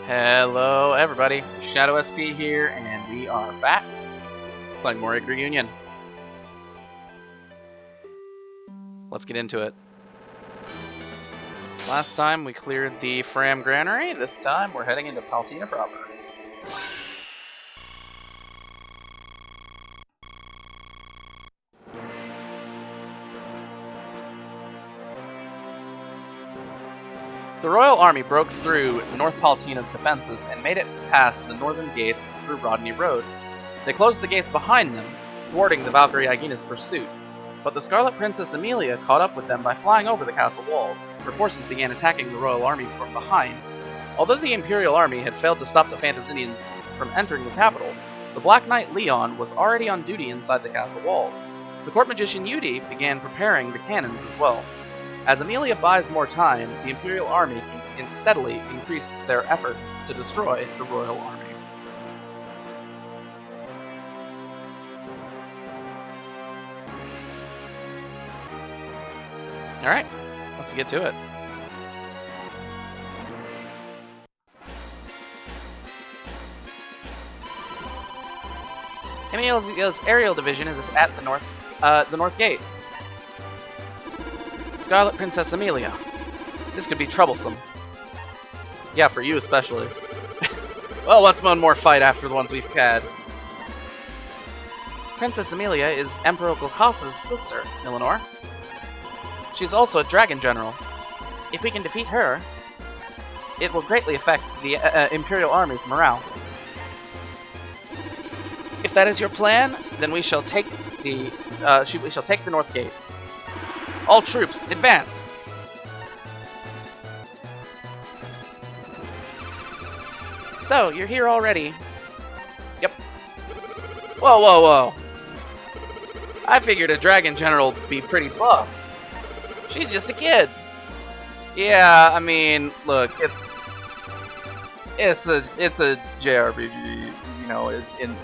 Hello everybody, Shadow SP here, and we are back playing more Yggdra Union. Let's get into it. Last time we cleared the Fram Granary, this time we're heading into Paltina proper. The Royal Army broke through North Paltina's defenses and made it past the northern gates through Rodney Road. They closed the gates behind them, thwarting the Valkyrie Aegina's pursuit. But the Scarlet Princess Emilia caught up with them by flying over the castle walls. Her forces began attacking the Royal Army from behind. Although the Imperial Army had failed to stop the Fantasinians from entering the capital, the Black Knight Leon was already on duty inside the castle walls. The court magician Yggdra began preparing the cannons as well. As Emilia buys more time, the Imperial Army can steadily increase their efforts to destroy the Royal Army. Alright, let's get to it. Emilia's aerial division is at the north gate. Scarlet Princess Emilia. This could be troublesome. Yeah, for you especially. Well, let's one more fight after the ones we've had. Princess Emilia is Emperor Glukos's sister, Milanor. She's also a dragon general. If we can defeat her, it will greatly affect the Imperial Army's morale. If that is your plan, then we shall take the North Gate. All troops, advance! So, you're here already. Yep. Whoa, whoa, whoa. I figured a dragon general would be pretty buff. She's just a kid. Yeah, I mean, look, it's a JRPG, you know,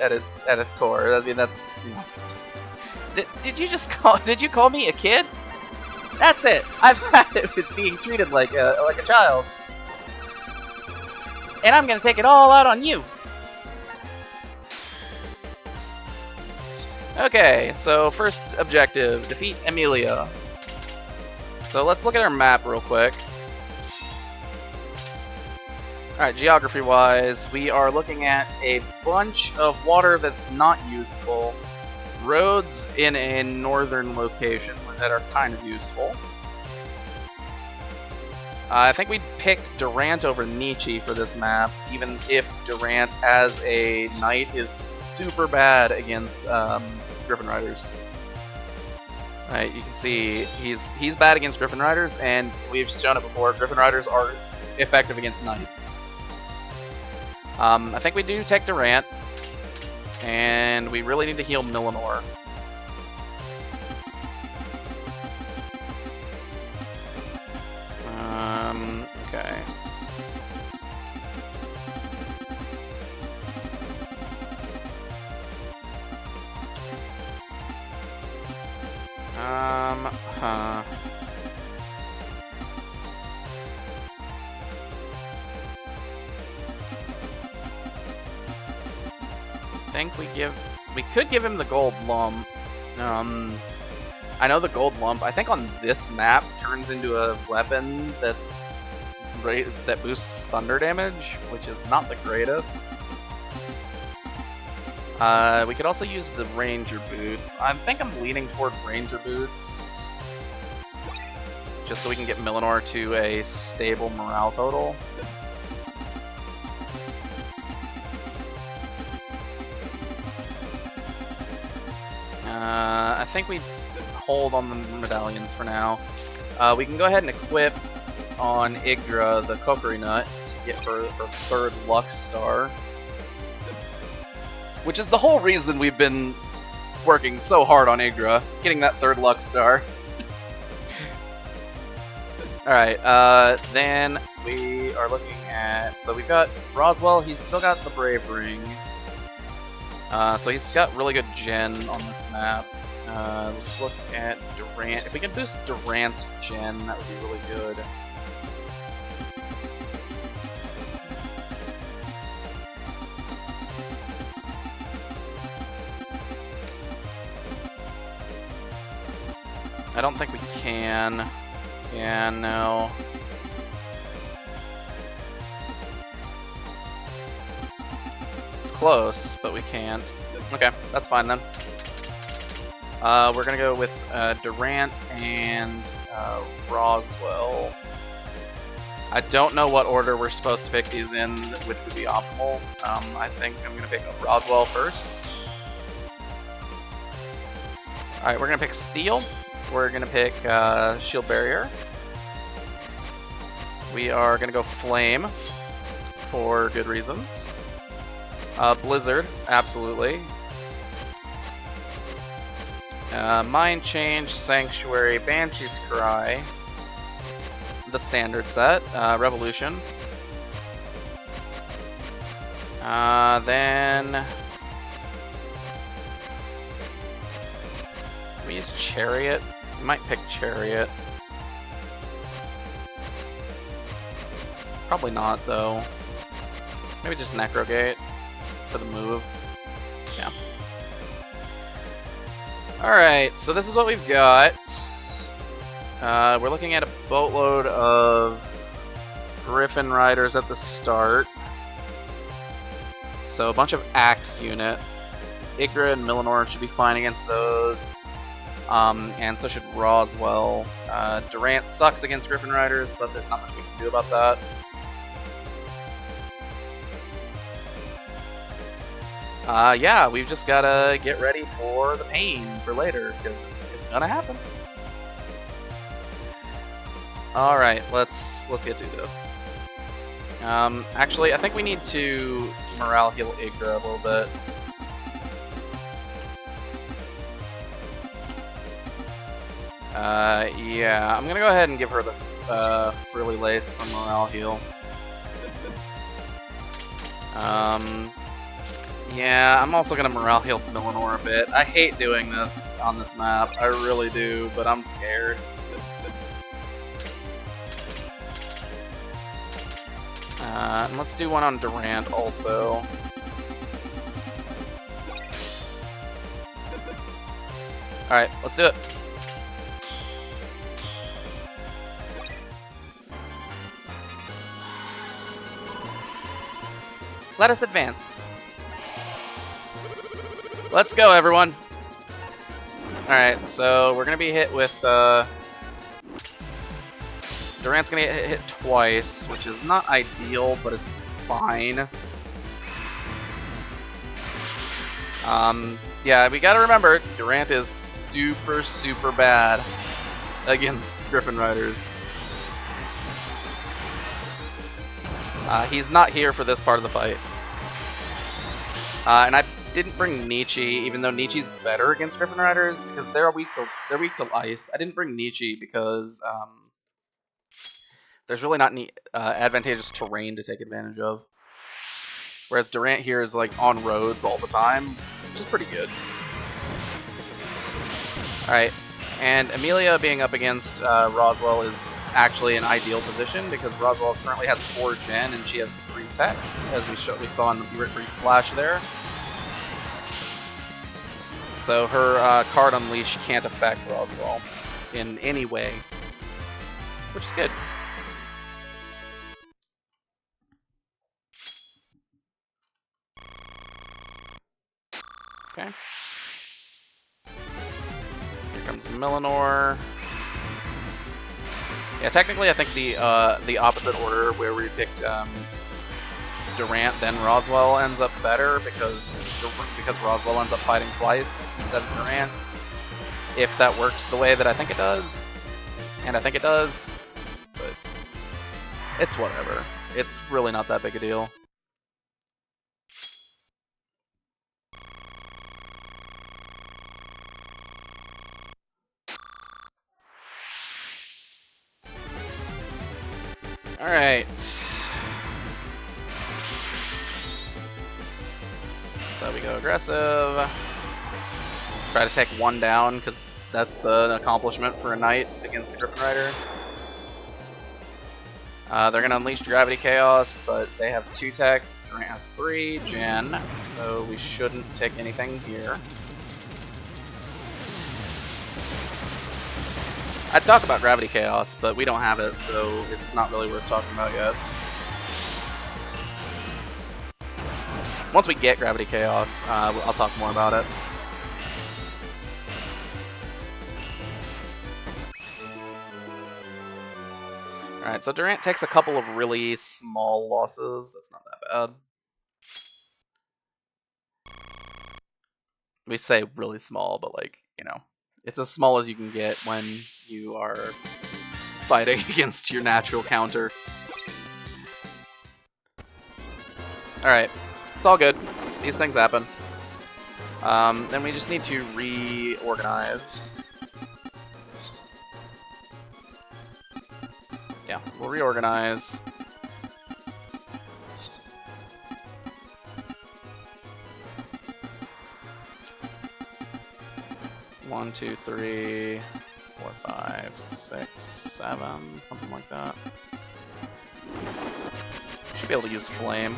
at its core. I mean, that's, you know. Did you call me a kid? That's it. I've had it with being treated like a child. And I'm gonna take it all out on you. Okay, so first objective, defeat Emilia. So let's look at our map real quick. Alright, geography-wise, we are looking at a bunch of water that's not useful. Roads in a northern location that are kind of useful. I think we'd pick Durant over Nietzsche for this map, even if Durant as a knight is super bad against Griffin Riders. Alright, you can see he's bad against Griffin Riders, and we've shown it before, Griffin Riders are effective against knights. I think we do take Durant, and we really need to heal Milanor. Okay. We could give him the gold lump. I know the gold lump, I think on this map, turns into a weapon that boosts thunder damage, which is not the greatest. We could also use the ranger boots. I think I'm leaning toward ranger boots, just so we can get Milanor to a stable morale total. I think we hold on the medallions for now. We can go ahead and equip on Yggdra the Cookery Nut to get her third Lux Star. Which is the whole reason we've been working so hard on Yggdra, getting that third Lux Star. Alright, then we are looking at... So we've got Roswell, he's still got the Brave Ring. So he's got really good gen on this map. Let's look at Durant. If we can boost Durant's gen, that would be really good. I don't think we can. Yeah, no. It's close, but we can't. Okay, that's fine then. We're gonna go with Durant and Roswell. I don't know what order we're supposed to pick these in, which would be optimal. I think I'm gonna pick Roswell first. Alright, we're gonna pick Steel. We're gonna pick Shield Barrier. We are gonna go Flame for good reasons. Blizzard, absolutely. Mind Change, Sanctuary, Banshee's Cry. The standard set. Revolution. Then we use Chariot. We might pick Chariot. Probably not, though. Maybe just Necrogate for the move. Yeah. Alright, so this is what we've got. We're looking at a boatload of Griffin Riders at the start. So a bunch of Axe units. Yggdra and Millinor should be fine against those. And so should Roswell. Durant sucks against Griffin Riders, but there's not much we can do about that. Yeah, we've just gotta get ready for the pain for later, because it's gonna happen. Alright, let's get to this. Actually, I think we need to morale heal Yggdra a little bit. Yeah, I'm gonna go ahead and give her the Frilly Lace for morale heal. Yeah, I'm also gonna morale heal Millinor a bit. I hate doing this on this map, I really do, but I'm scared. And let's do one on Durant also. Alright, let's do it. Let us advance. Let's go, everyone. Alright, so we're gonna be hit with Durant's gonna get hit twice, which is not ideal, but it's fine. Yeah, we gotta remember, Durant is super, super bad against Griffin Riders. He's not here for this part of the fight. And I didn't bring Nietzsche, even though Nietzsche's better against Griffin Riders because they're weak to ice. I didn't bring Nietzsche because there's really not any advantageous terrain to take advantage of. Whereas Durant here is like on roads all the time, which is pretty good. Alright, and Amelia being up against Roswell is actually an ideal position because Roswell currently has 4 gen and she has 3 tech, as we saw in the brief flash there. So her card Unleash can't affect Roswell in any way, which is good. Okay. Here comes Millinor. Yeah, technically I think the opposite order where we picked Durant then Roswell ends up better because Roswell ends up fighting twice instead of Durant. If that works the way that I think it does, and I think it does, but it's whatever. It's really not that big a deal. Alright. So we go aggressive. Try to take 1 down, because that's an accomplishment for a knight against the Griffin Rider. They're going to unleash Gravity Chaos, but they have 2 tech. Durant has 3 gen, so we shouldn't take anything here. I'd talk about Gravity Chaos, but we don't have it, so it's not really worth talking about yet. Once we get Gravity Chaos, I'll talk more about it. Alright, so Durant takes a couple of really small losses. That's not that bad. We say really small, but like, you know, it's as small as you can get when you are fighting against your natural counter. Alright, it's all good. These things happen. Then we just need to reorganize. Yeah, we'll reorganize. One, two, three, 4, 5, 6, 7, something like that. Should be able to use Flame.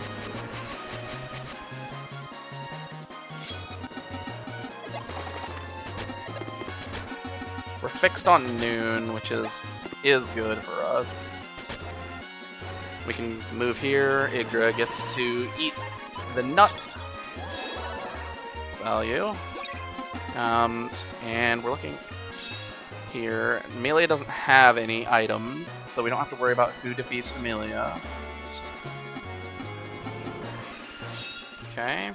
We're fixed on noon, which is good for us. We can move here. Yggdra gets to eat the nut. It's value. And we're looking here. Amelia doesn't have any items, so we don't have to worry about who defeats Amelia. Okay.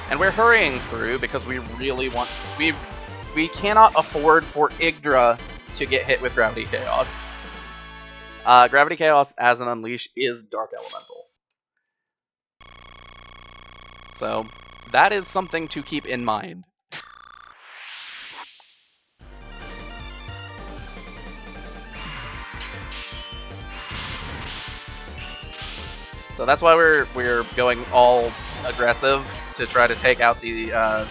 And we're hurrying through because we really want... We cannot afford for Yggdra to get hit with Gravity Chaos. Gravity Chaos as an Unleash is Dark Elemental. So, that is something to keep in mind. So that's why we're going all aggressive to try to take out the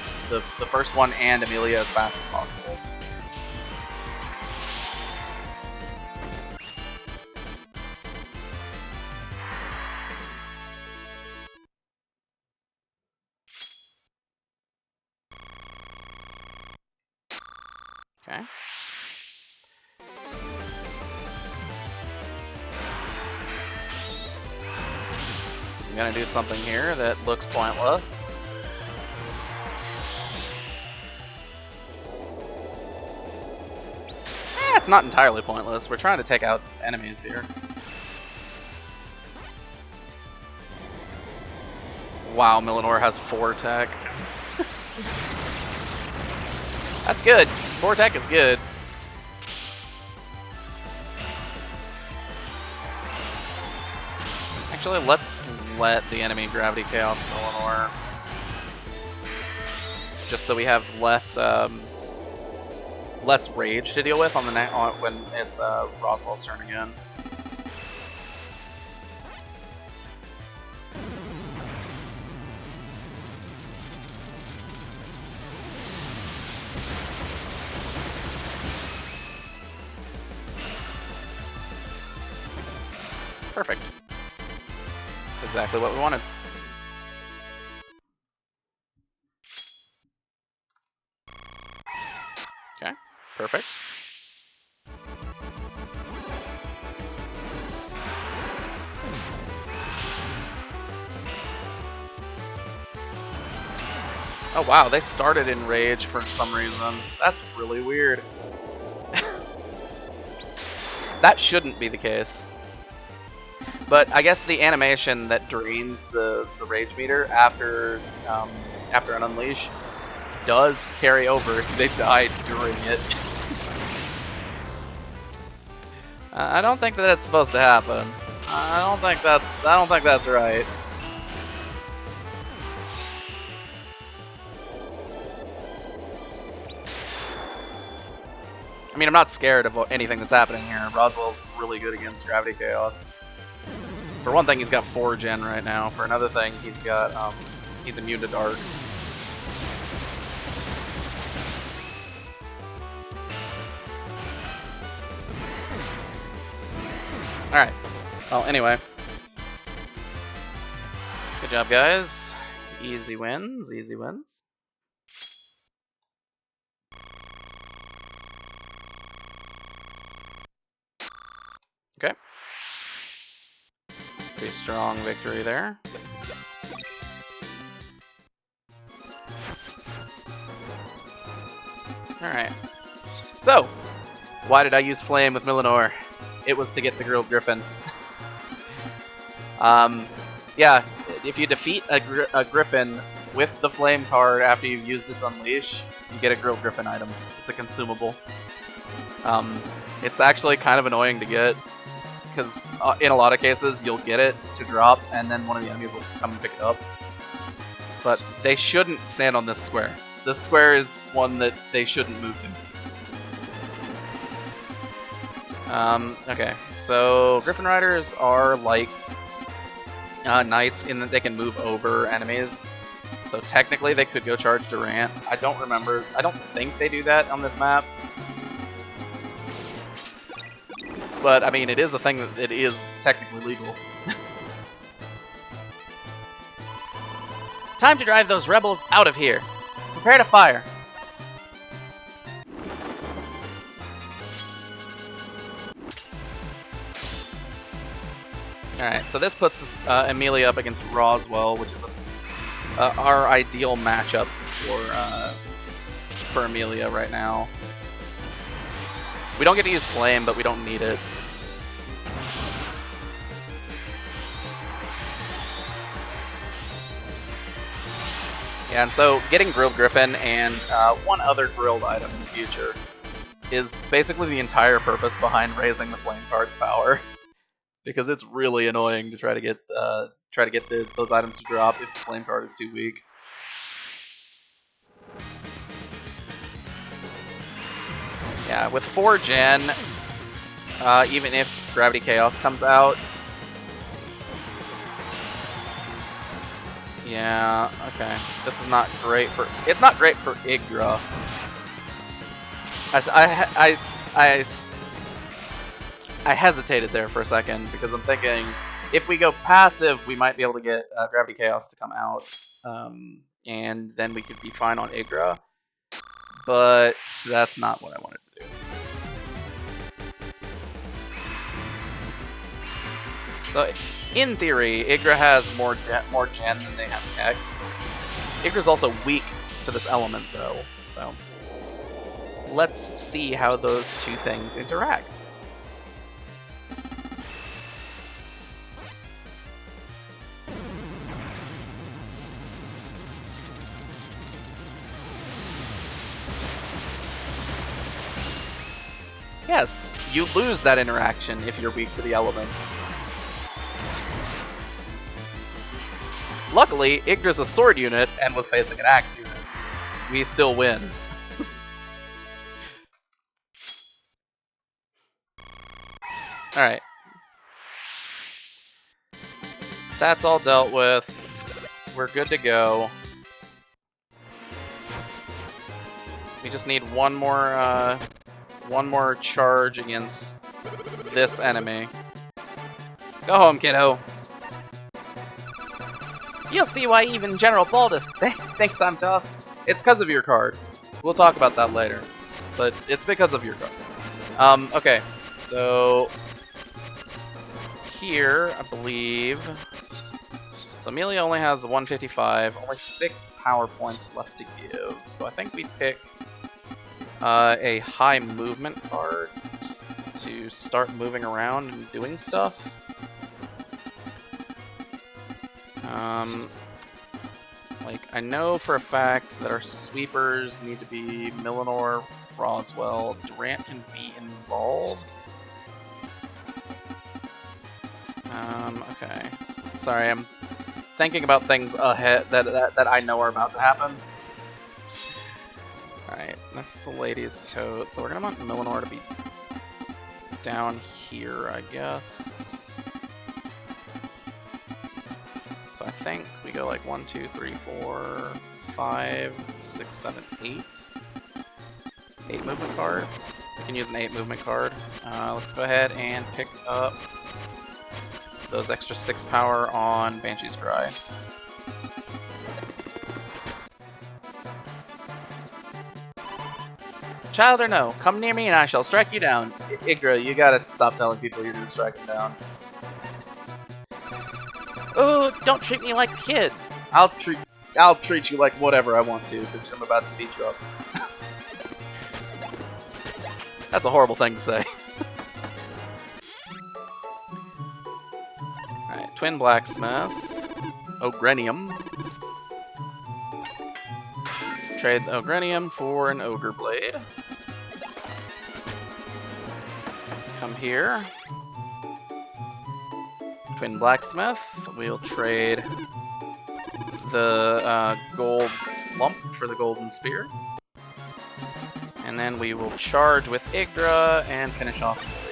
first one and Amelia as fast as possible. Okay. I'm gonna do something here that looks pointless. It's not entirely pointless. We're trying to take out enemies here. Wow, Millinor has 4 tech. That's good. 4 tech is good. Actually, let's let the enemy Gravity Chaos Millinor. Just so we have less less rage to deal with on the when it's Roswell's turn again. Perfect. Exactly what we wanted. Okay, perfect. Oh wow, they started in rage for some reason. That's really weird. That shouldn't be the case. But I guess the animation that drains the rage meter after an unleash does carry over if they died during it. I don't think that it's supposed to happen. I don't think that's right. I mean, I'm not scared of anything that's happening here. Roswell's really good against Gravity Chaos. For one thing, he's got 4 gen right now. For another thing, he's got he's immune to dark. All right. Well, anyway. Good job, guys. Easy wins, easy wins. Okay. Pretty strong victory there. Alright. So, why did I use Flame with Millinor? It was to get the Grilled Griffin. Yeah, if you defeat a Griffin with the Flame card after you've used its Unleash, you get a Grilled Griffin item. It's a consumable. It's actually kind of annoying to get, because in a lot of cases you'll get it to drop, and then one of the enemies will come and pick it up. But they shouldn't stand on this square. This square is one that they shouldn't move to. Okay, so Griffin Riders are like knights in that they can move over enemies. So technically they could go charge Durant. I don't remember. I don't think they do that on this map. But, I mean, it is a thing that it is technically legal. Time to drive those rebels out of here. Prepare to fire. Alright, so this puts Amelia up against Roswell, which is our ideal matchup for Amelia right now. We don't get to use Flame, but we don't need it. Yeah, and so getting Grilled Griffin and one other grilled item in the future is basically the entire purpose behind raising the Flame card's power, because it's really annoying to try to get those items to drop if the Flame card is too weak. Yeah, with 4 gen, even if Gravity Chaos comes out, yeah, okay, this is not great for. It's not great for Yggdra. I hesitated there for a second because I'm thinking if we go passive, we might be able to get Gravity Chaos to come out, and then we could be fine on Yggdra. But that's not what I wanted to do. So, in theory, Yggdra has more gen than they have tech. Yggdra's also weak to this element, though. So, let's see how those two things interact. Yes, you lose that interaction if you're weak to the element. Luckily, Yggdra's a sword unit and was facing an axe unit. We still win. Alright. That's all dealt with. We're good to go. We just need one more charge against this enemy. Go home, kiddo. You'll see why even General Baldus thinks I'm tough. It's because of your card. We'll talk about that later. But it's because of your card. Okay, so here, I believe. So Amelia only has 155, only 6 power points left to give. So I think we pick a high movement card to start moving around and doing stuff. Like, I know for a fact that our sweepers need to be Millinor, Roswell. Durant can be involved. Okay. Sorry, I'm thinking about things ahead that I know are about to happen. Alright, that's the ladies' coat. So we're gonna want Millinor to be down here, I guess. think we go like 1, 2, 3, 4, 5, 6, 7, 8. 8 movement card. We can use an 8 movement card. Let's go ahead and pick up those extra 6 power on Banshee's Cry. Child or no, come near me and I shall strike you down. Yggdra, you gotta stop telling people you're gonna strike them down. Oh, don't treat me like a kid. I'll treat you like whatever I want to, because I'm about to beat you up. That's a horrible thing to say. Alright, Twin Blacksmith. Ogrenium. Trade the Ogrenium for an Ogre Blade. Come here. Twin Blacksmith. We'll trade the gold lump for the golden spear. And then we will charge with Yggdra and finish off Julia.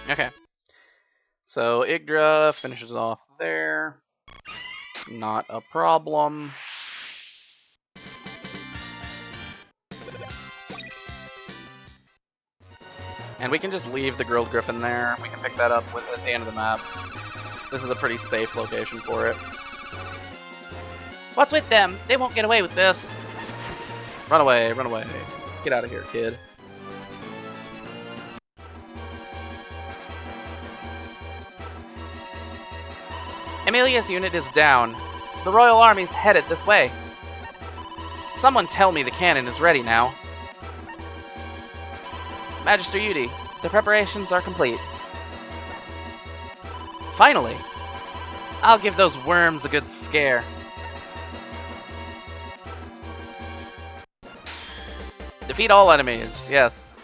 Okay. So Yggdra finishes off there. Not a problem. And we can just leave the Grilled Griffin there. We can pick that up at the end of the map. This is a pretty safe location for it. What's with them? They won't get away with this. Run away, run away. Get out of here, kid. Emilia's unit is down. The Royal Army's headed this way. Someone tell me the cannon is ready now. Magister Yudi, the preparations are complete. Finally! I'll give those worms a good scare. Defeat all enemies, yes.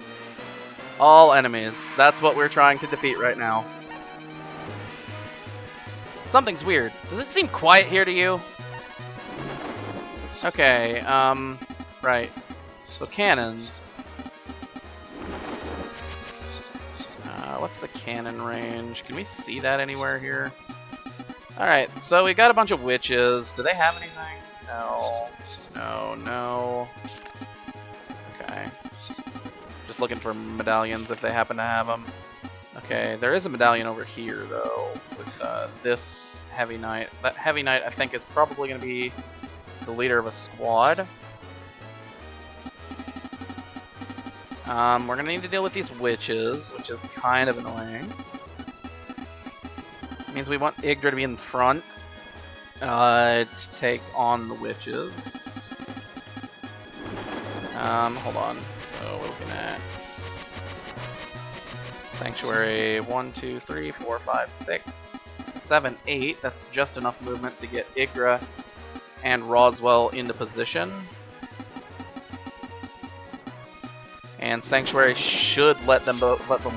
All enemies. That's what we're trying to defeat right now. Something's weird. Does it seem quiet here to you? Okay, right. So cannons. What's the cannon range? Can we see that anywhere here? Alright, so we got a bunch of witches. Do they have anything? No. No, no. Okay. Just looking for medallions if they happen to have them. Okay, there is a medallion over here, though, with this Heavy Knight. That Heavy Knight, I think, is probably going to be the leader of a squad. We're going to need to deal with these witches, which is kind of annoying. It means we want Yggdra to be in front to take on the witches. Hold on. So we're looking at Sanctuary 1, 2, 3, 4, 5, 6, 7, 8. That's just enough movement to get Yggdra and Roswell into position. And Sanctuary should let them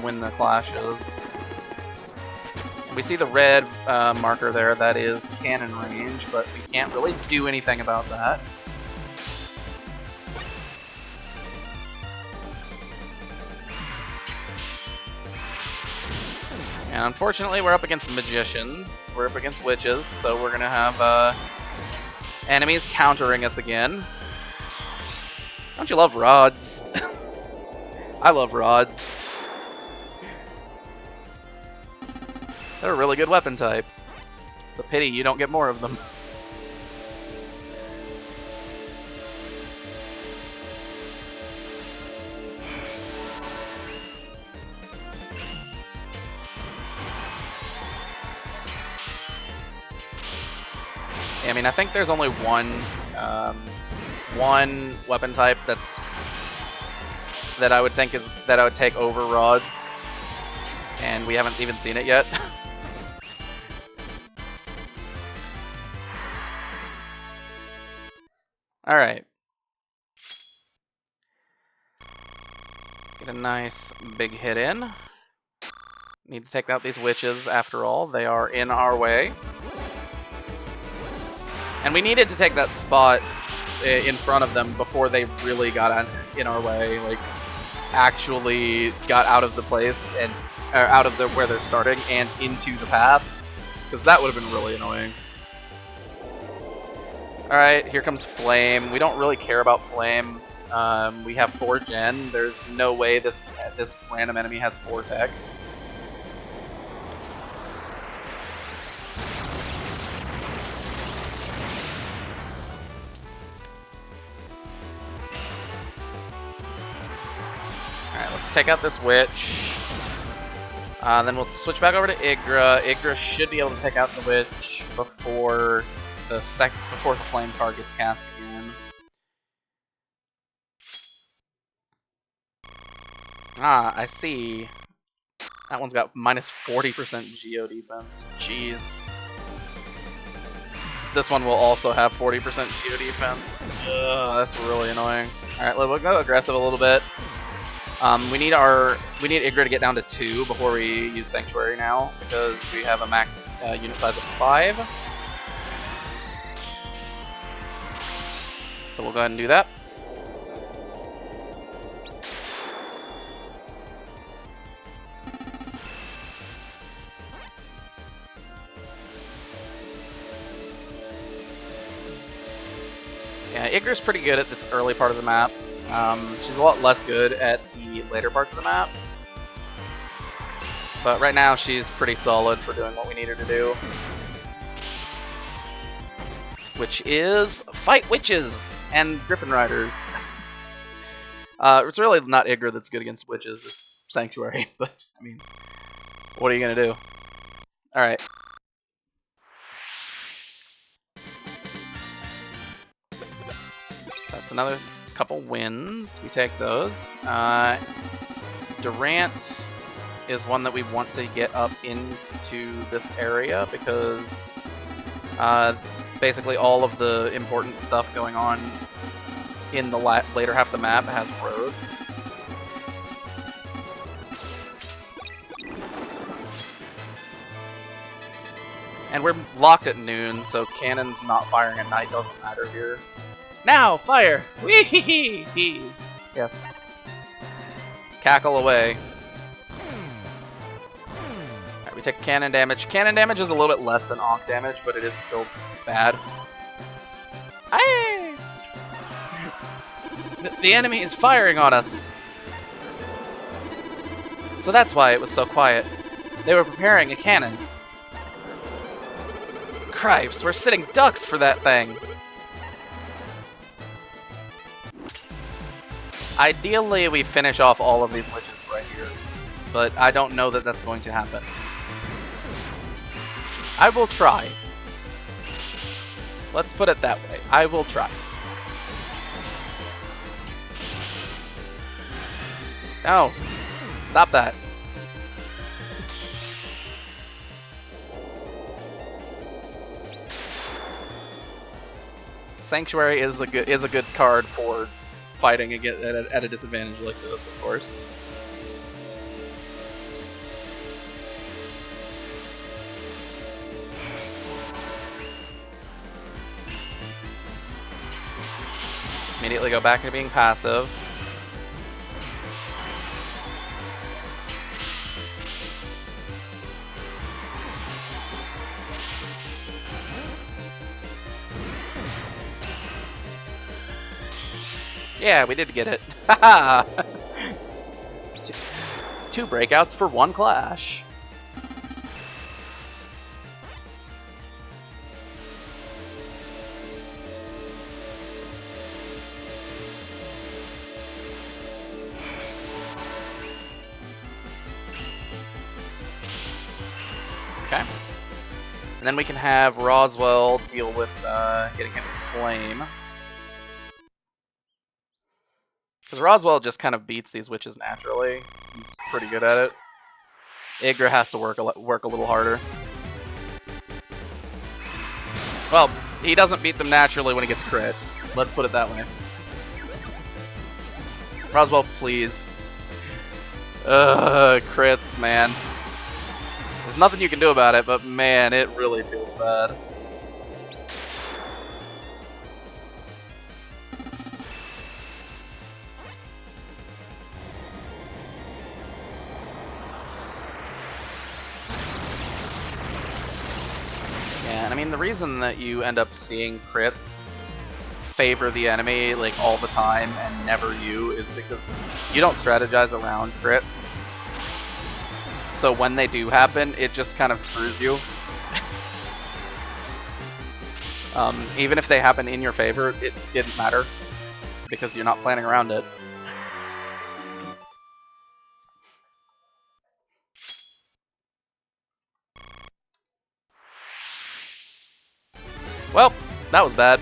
win the clashes. We see the red marker there. That is cannon range, but we can't really do anything about that. And unfortunately, we're up against magicians. We're up against witches, so we're gonna have enemies countering us again. Don't you love rods? I love rods. They're a really good weapon type. It's a pity you don't get more of them. I mean, I think there's only one weapon type that I would think that I would take over rods, and we haven't even seen it yet. All right. Get a nice big hit in. Need to take out these witches after all. They are in our way. And we needed to take that spot in front of them before they really got in our way. Like, actually got out of the place and out of where they're starting and into the path. Because that would have been really annoying. Alright, here comes Flame. We don't really care about Flame. We have 4 gen. There's no way this random enemy has 4 tech. Alright, let's take out this witch. Then we'll switch back over to Yggdra. Yggdra should be able to take out the witch before the flame card gets cast again. Ah, I see. That one's got minus 40% Geo defense. Jeez. This one will also have 40% Geo defense. Ugh, that's really annoying. Alright, we'll go aggressive a little bit. We need Yggdra to get down to 2 before we use Sanctuary now, because we have a max unit size of 5. So we'll go ahead and do that. Yeah, Yggdra's pretty good at this early part of the map. She's a lot less good at the later parts of the map. But right now she's pretty solid for doing what we need her to do. Which is fight witches and Griffin Riders. It's really not Yggdra that's good against witches, it's Sanctuary, but I mean, what are you gonna do? Alright. That's another couple wins. We take those. Durant is one that we want to get up into this area because basically all of the important stuff going on in the later half of the map has roads. And we're locked at noon, so cannons not firing at night doesn't matter here. Now, fire! Wee-hee-hee! Yes. Cackle away. Alright, we take cannon damage. Cannon damage is a little bit less than Ankh damage, but it is still bad. Aye! The enemy is firing on us! So that's why it was so quiet. They were preparing a cannon. Cripes, we're sitting ducks for that thing! Ideally, we finish off all of these witches right here, but I don't know that that's going to happen. I will try. Let's put it that way. I will try. No! Stop that. Sanctuary is a good card for fighting at a disadvantage like this, of course. Immediately go back into being passive. Yeah, we did get it. Haha! 2 breakouts for 1 clash. Okay. And then we can have Roswell deal with getting hit with Flame. Because Roswell just kind of beats these witches naturally. He's pretty good at it. Yggdra has to work a little harder. Well, he doesn't beat them naturally when he gets crit. Let's put it that way. Roswell, please. Crits, man. There's nothing you can do about it, but man, it really feels bad. Yeah, and I mean, the reason that you end up seeing crits favor the enemy like all the time and never you is because you don't strategize around crits. So when they do happen, it just kind of screws you. Even if they happen in your favor, it didn't matter because you're not planning around it. Well, that was bad.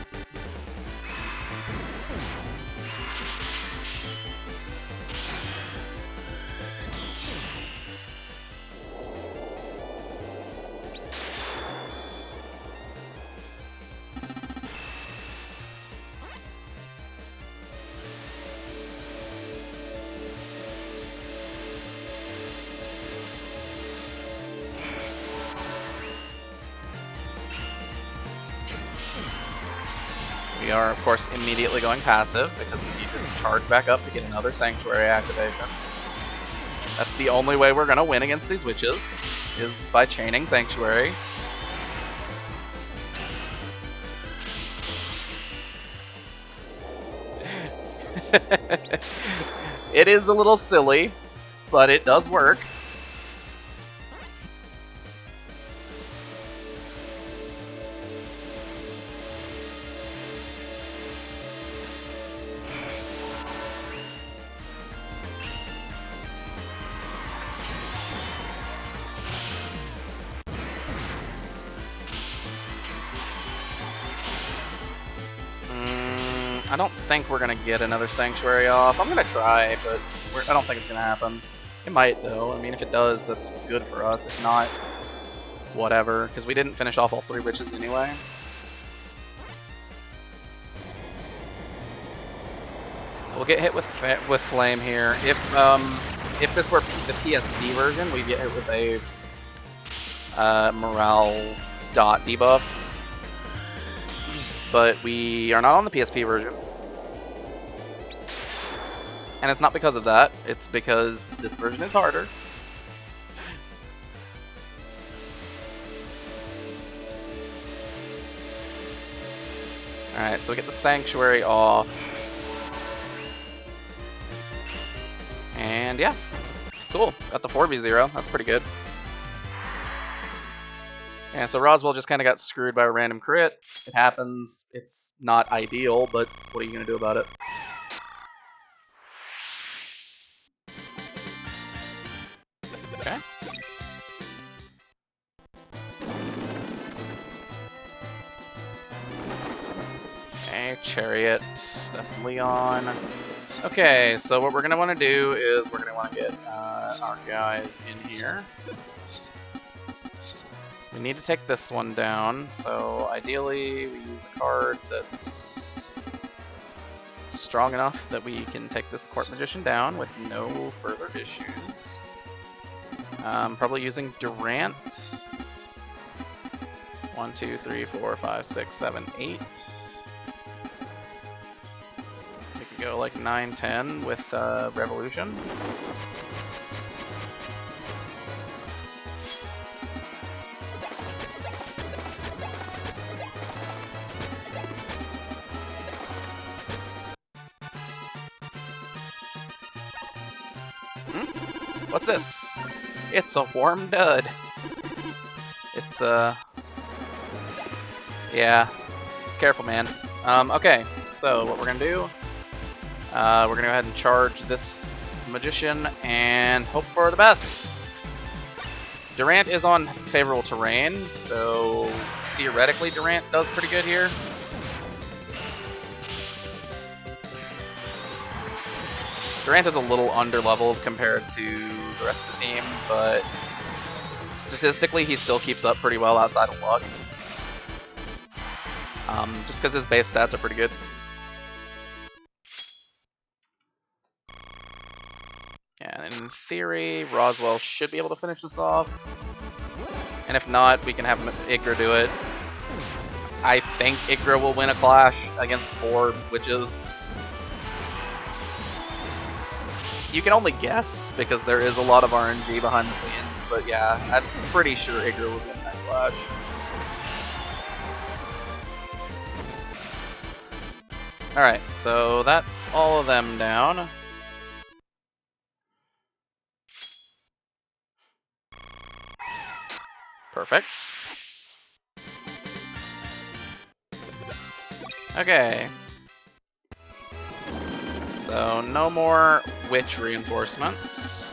We are, of course, immediately going passive because we need to charge back up to get another Sanctuary activation. That's the only way we're going to win against these witches, is by chaining Sanctuary. It is a little silly, but it does work. I don't think we're going to get another Sanctuary off. I'm going to try, but I don't think it's going to happen. It might, though. I mean, if it does, that's good for us. If not, whatever. Because we didn't finish off all 3 witches anyway. We'll get hit with Flame here. If this were the PSP version, we'd get hit with a morale dot debuff. But we are not on the PSP version. And it's not because of that, it's because this version is harder. Alright, so we get the Sanctuary off. And yeah, cool. Got the 4v0, that's pretty good. Yeah, so Roswell just kind of got screwed by a random crit. It happens. It's not ideal, but what are you going to do about it? Okay. Okay, Chariot. That's Leon. Okay, so what we're going to want to do is we're going to want to get our guys in here. We need to take this one down, so ideally we use a card that's strong enough that we can take this Court Magician down with no further issues. Probably using Durant. 1, 2, 3, 4, 5, 6, 7, 8. We could go like 9, 10 with Revolution. What's this? It's a warm dud. It's, yeah. Careful, man. Okay, so what we're gonna do, we're gonna go ahead and charge this Magician and hope for the best. Durant is on favorable terrain, so theoretically Durant does pretty good here. Durant is a little under-leveled compared to the rest of the team, but statistically he still keeps up pretty well outside of luck. Just because his base stats are pretty good. Yeah, and in theory, Roswell should be able to finish this off. And if not, we can have Yggdra do it. I think Yggdra will win a clash against 4 witches. You can only guess, because there is a lot of RNG behind the scenes, but yeah, I'm pretty sure Yggdra will win that clash. Alright, so that's all of them down. Perfect. Okay. So, no more witch reinforcements.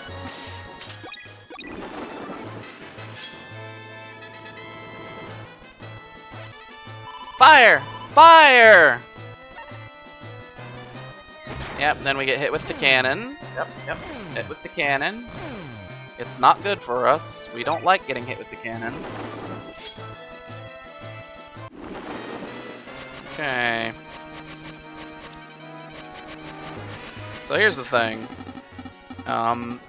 Fire! Fire! Yep, then we get hit with the cannon. Yep. Hit with the cannon. It's not good for us. We don't like getting hit with the cannon. Okay. So here's the thing. I'm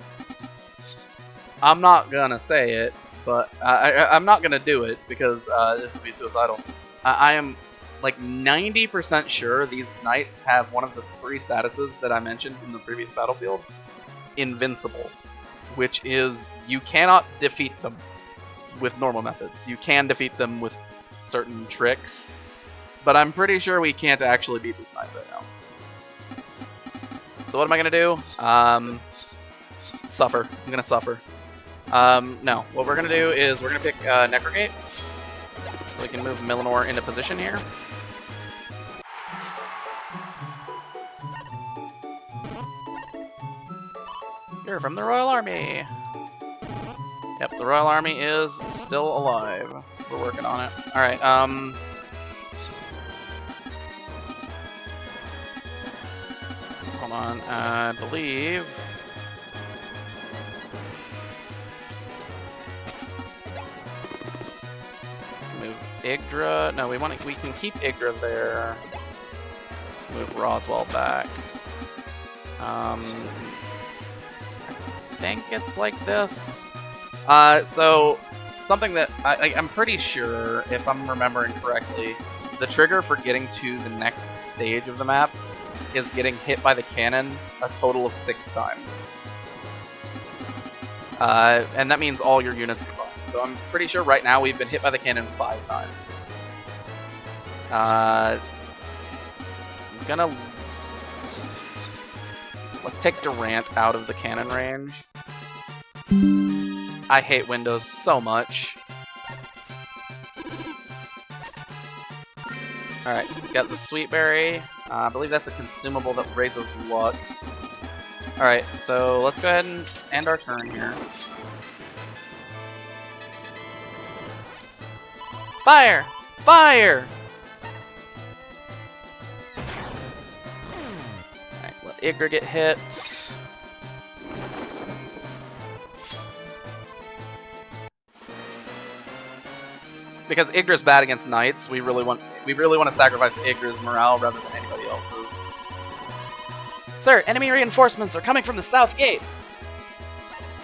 not gonna say it, but I'm not gonna do it because this would be suicidal. I am like 90% sure these knights have one of the 3 statuses that I mentioned in the previous battlefield. Invincible. Which is, you cannot defeat them with normal methods. You can defeat them with certain tricks, but I'm pretty sure we can't actually beat this knight right now. So what am I gonna do? Suffer. I'm gonna suffer. No. What we're gonna do is we're gonna pick Necrogate, so we can move Millinor into position here. You're from the Royal Army. Yep, the Royal Army is still alive. We're working on it. Alright, hold on, I believe... Move Yggdra. No, we can keep Yggdra there. Move Roswell back. I think it's like this. So something that I'm pretty sure, if I'm remembering correctly, the trigger for getting to the next stage of the map is getting hit by the cannon a total of 6 times. And that means all your units combined. So I'm pretty sure right now we've been hit by the cannon 5 times. I'm gonna... Let's take Durant out of the cannon range. I hate windows so much. Alright, so we've got the Sweet Berry. I believe that's a consumable that raises luck. Alright, so let's go ahead and end our turn here. Fire! Fire! Alright, let Yggdra get hit. Because Yggdra's bad against knights, we really want to sacrifice Yggdra's morale rather than anybody else's. Sir, enemy reinforcements are coming from the south gate.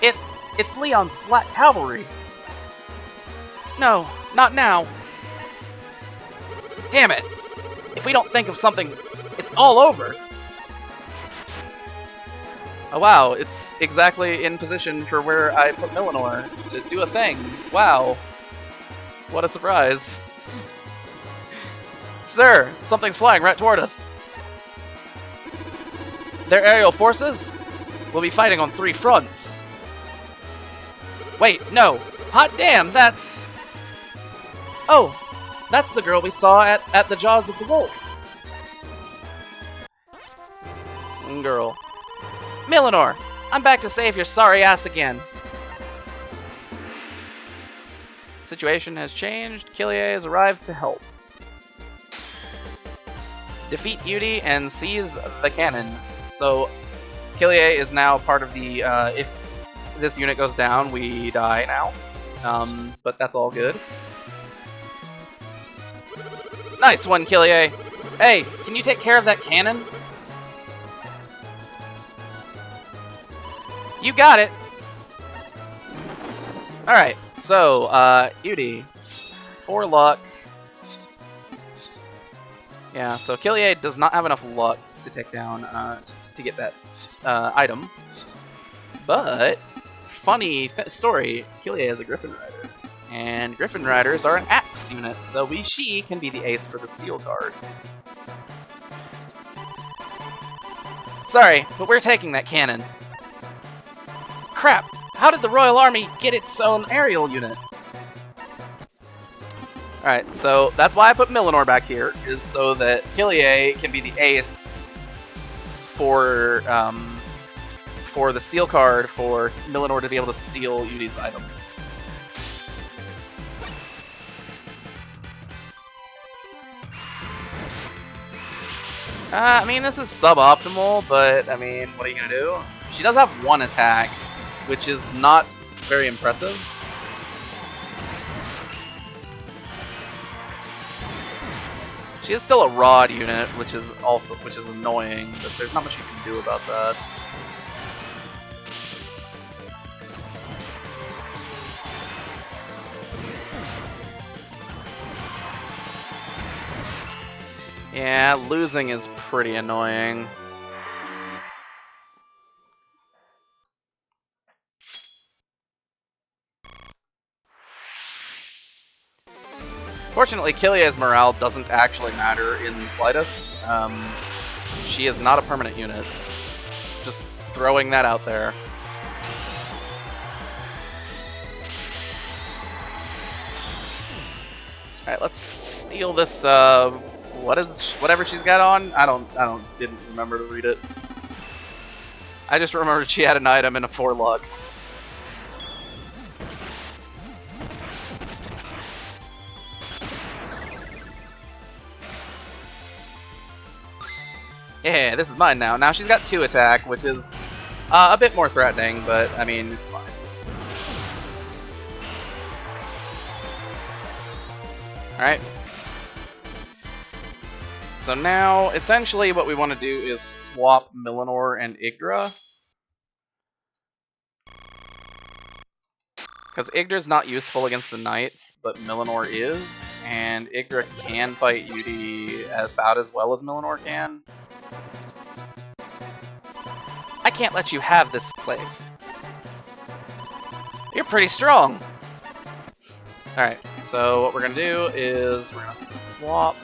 It's Leon's Black Cavalry. No, not now. Damn it! If we don't think of something, it's all over. Oh wow, it's exactly in position for where I put Millinor to do a thing. Wow. What a surprise. Sir, something's flying right toward us. Their aerial forces will be fighting on 3 fronts. Wait, no. Hot damn, that's... Oh, that's the girl we saw at the Jaws of the Wolf. Girl. Millinor, I'm back to save your sorry ass again. Situation has changed. Killier has arrived to help. Defeat Beauty and seize the cannon. So, Killier is now part of the, if this unit goes down, we die now. But that's all good. Nice one, Killier! Hey, can you take care of that cannon? You got it! Alright, so, Yudi. 4 luck. Yeah, so Killier does not have enough luck to take down, to get that item. But, funny story, Killier is a Griffin Rider. And Griffin Riders are an axe unit, so she can be the ace for the steel guard. Sorry, but we're taking that cannon. Crap! How did the Royal Army get its own aerial unit? Alright, so that's why I put Millinor back here, is so that Killier can be the ace for the steel card for Millinor to be able to steal Yudi's item. I mean, this is suboptimal, but, I mean, what are you gonna do? She does have 1 attack, which is not very impressive. She is still a rod unit, which is annoying, but there's not much you can do about that. Yeah, losing is pretty annoying. Fortunately, Killier's morale doesn't actually matter in the slightest. She is not a permanent unit. Just throwing that out there. Alright, let's steal this, whatever she's got on? Didn't remember to read it. I just remembered she had an item and a 4 luck. Yeah, this is mine now. Now she's got 2 attack, which is a bit more threatening, but I mean, it's fine. Alright. So now, essentially what we want to do is swap Millinor and Yggdra. Because Yggdra's not useful against the knights, but Millinor is, and Yggdra can fight Yudi about as well as Millinor can. I can't let you have this place. You're pretty strong! Alright, so what we're gonna do is we're gonna swap.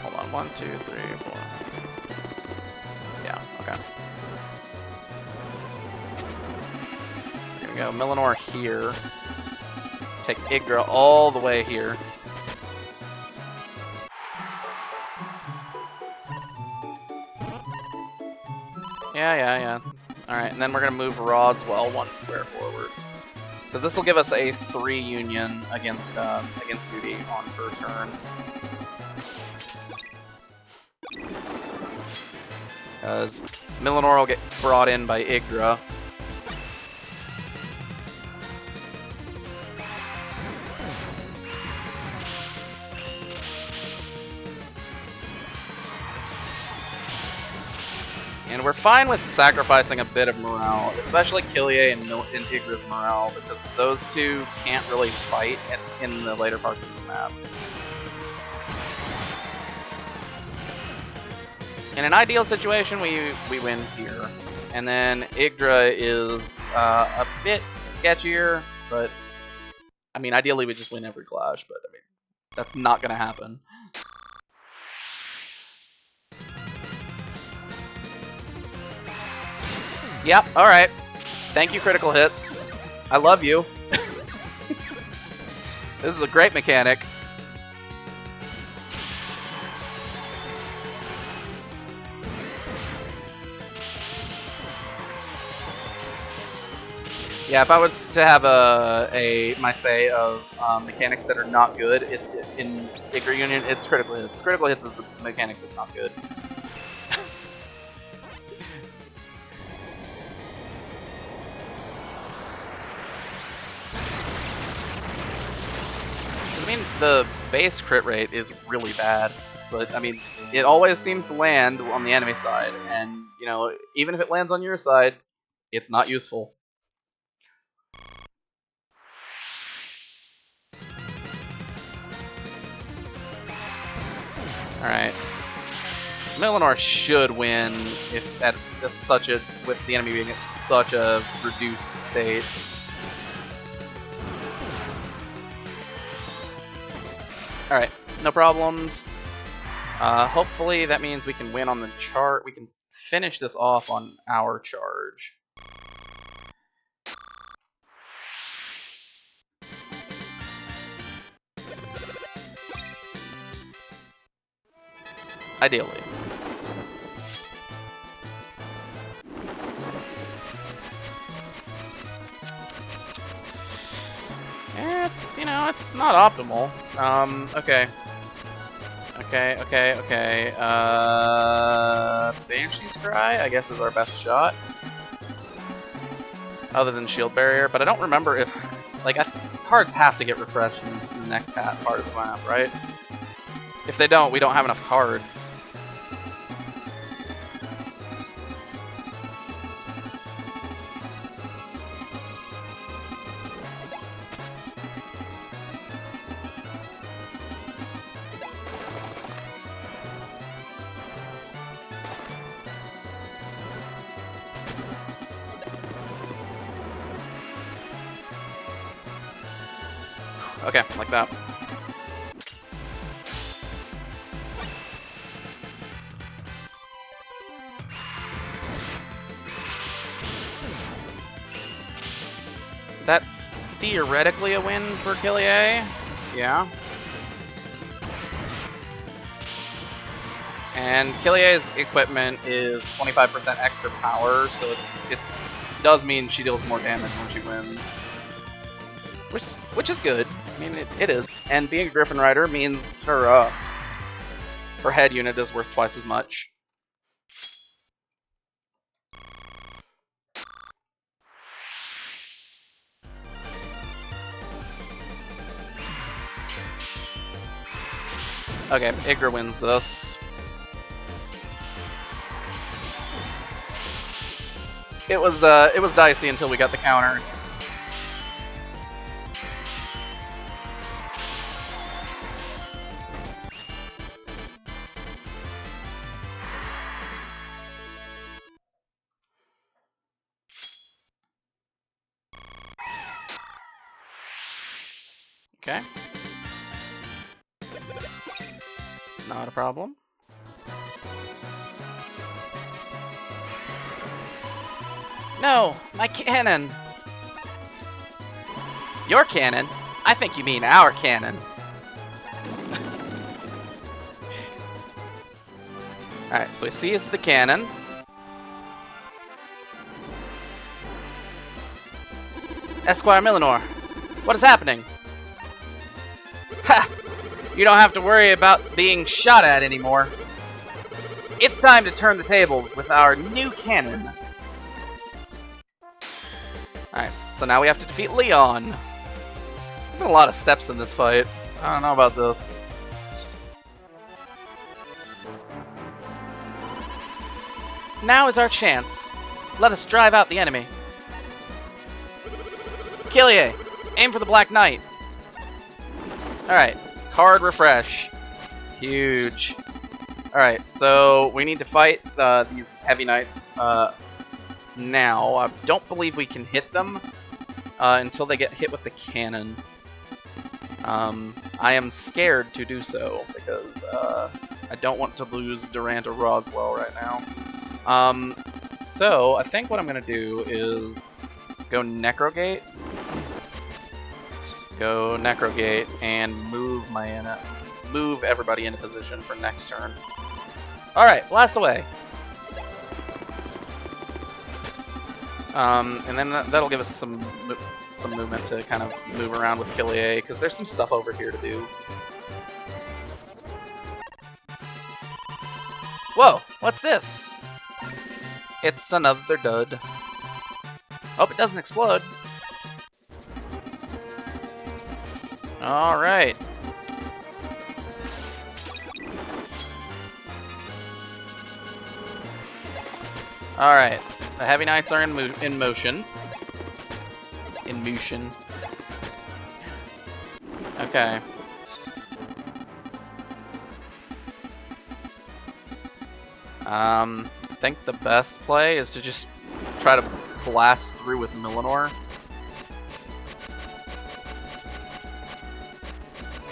Hold on, 1, 2, 3, 4. Yeah, okay. We're gonna go Millinor here. Take Yggdra all the way here. Yeah. Alright, and then we're gonna move Rodswell 1 square forward. Because this will give us a 3 union against Yudi on her turn. Because Millinor will get brought in by Yggdra. And we're fine with sacrificing a bit of morale, especially Killier and Yggdra's morale, because those two can't really fight in the later parts of this map. In an ideal situation, we win here. And then Yggdra is a bit sketchier, but I mean, ideally we just win every clash, but I mean, that's not gonna happen. Yep, alright. Thank you, critical hits. I love you. This is a great mechanic. Yeah, if I was to have my say of mechanics that are not good in Yggdra Union, it's critical hits. Critical hits is the mechanic that's not good. I mean, the base crit rate is really bad, but I mean, it always seems to land on the enemy side, and you know, even if it lands on your side, it's not useful. Alright. Milanor should win if at such a with the enemy being at such a reduced state. Alright, no problems. Hopefully that means we can win on the chart. We can finish this off on our charge. Ideally. It's, you know, it's not optimal. Okay. Okay. Banshee's Cry, I guess, is our best shot. Other than Shield Barrier, but I don't remember if, like, cards have to get refreshed in the next part of the map, right? If they don't, we don't have enough cards. Okay, like that. That's theoretically a win for Killier. Yeah. And Killier's equipment is 25% extra power, so it does mean she deals more damage when she wins. Which is good. I mean, it is. And being a Griffin Rider means her head unit is worth twice as much. Okay, Yggdra wins this. It was dicey until we got the counter. Okay. Not a problem. No, my cannon! Your cannon? I think you mean our cannon. Alright, so he sees the cannon. Esquire Milanor, what is happening? Ha! You don't have to worry about being shot at anymore. It's time to turn the tables with our new cannon. Alright, so now we have to defeat Leon. There's been a lot of steps in this fight. I don't know about this. Now is our chance. Let us drive out the enemy. Killier, aim for the Black Knight. Alright, card refresh. Huge. Alright, so we need to fight these heavy knights now. I don't believe we can hit them until they get hit with the cannon. I am scared to do so because I don't want to lose Durant or Roswell right now. So I think what I'm going to do is go Necrogate. Go Necrogate and move everybody into position for next turn. Alright, blast away. And then that'll give us some movement to kind of move around with Killier, because there's some stuff over here to do. Whoa, what's this? It's another dud. Hope it doesn't explode. Alright. Alright, the Heavy Knights are in motion. In motion. Okay. I think the best play is to just try to blast through with Millinor.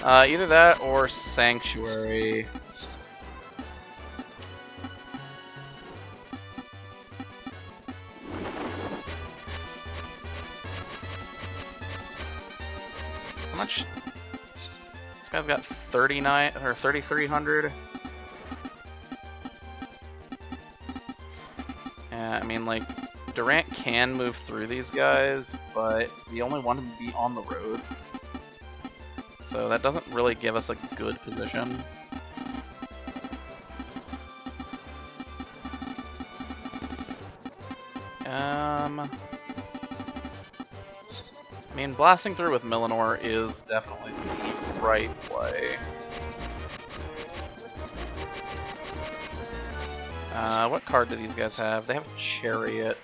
Either that or Sanctuary. How much? This guy's got 39 or 3,300. Yeah, I mean, like, Durant can move through these guys, but we only want him to be on the roads. So that doesn't really give us a good position. I mean, blasting through with Millinor is definitely the right play. What card do these guys have? They have Chariot.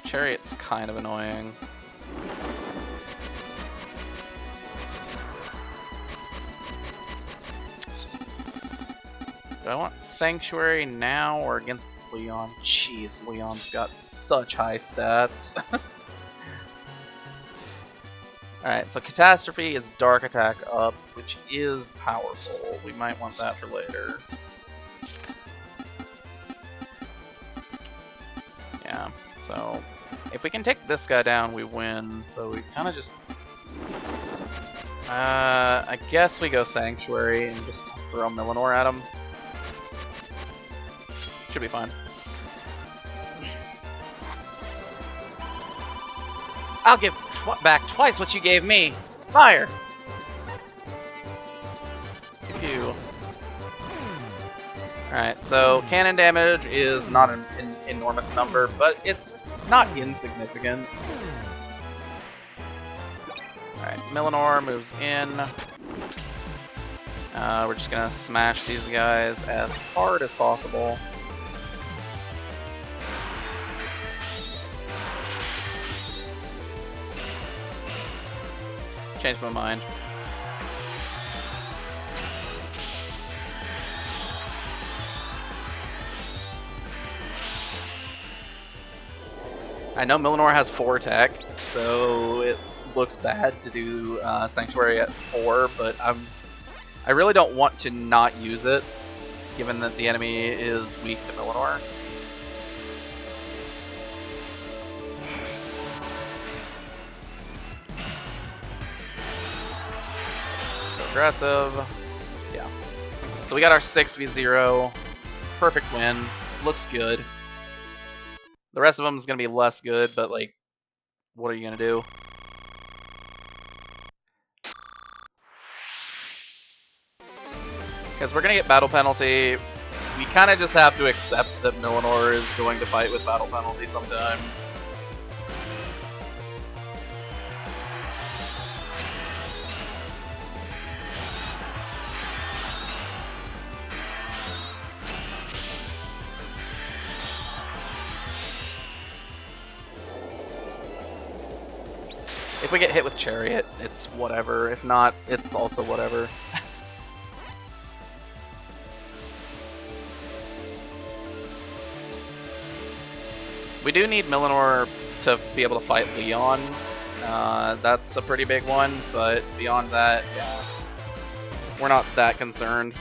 Chariot's kind of annoying. Do I want Sanctuary now or against Leon? Jeez, Leon's got such high stats. Alright, so Catastrophe is Dark Attack up, which is powerful. We might want that for later. Yeah, so if we can take this guy down, we win. So we kind of just... I guess we go Sanctuary and just throw Millinor at him. Should be fine. I'll give back twice what you gave me. Fire! Pew. Alright, so cannon damage is not an enormous number, but it's not insignificant. Alright, Millinor moves in. We're just gonna smash these guys as hard as possible. Changed my mind. I know Millinor has 4 attack, so it looks bad to do Sanctuary at 4, but I really don't want to not use it, given that the enemy is weak to Millinor. Aggressive. Yeah. So we got our 6v0. Perfect win. Looks good. The rest of them is going to be less good, but, like, what are you going to do? Because we're going to get battle penalty. We kind of just have to accept that Millinor is going to fight with battle penalty sometimes. If we get hit with Chariot, it's whatever. If not, it's also whatever. We do need Millinor to be able to fight Leon. That's a pretty big one, but beyond that, yeah, we're not that concerned.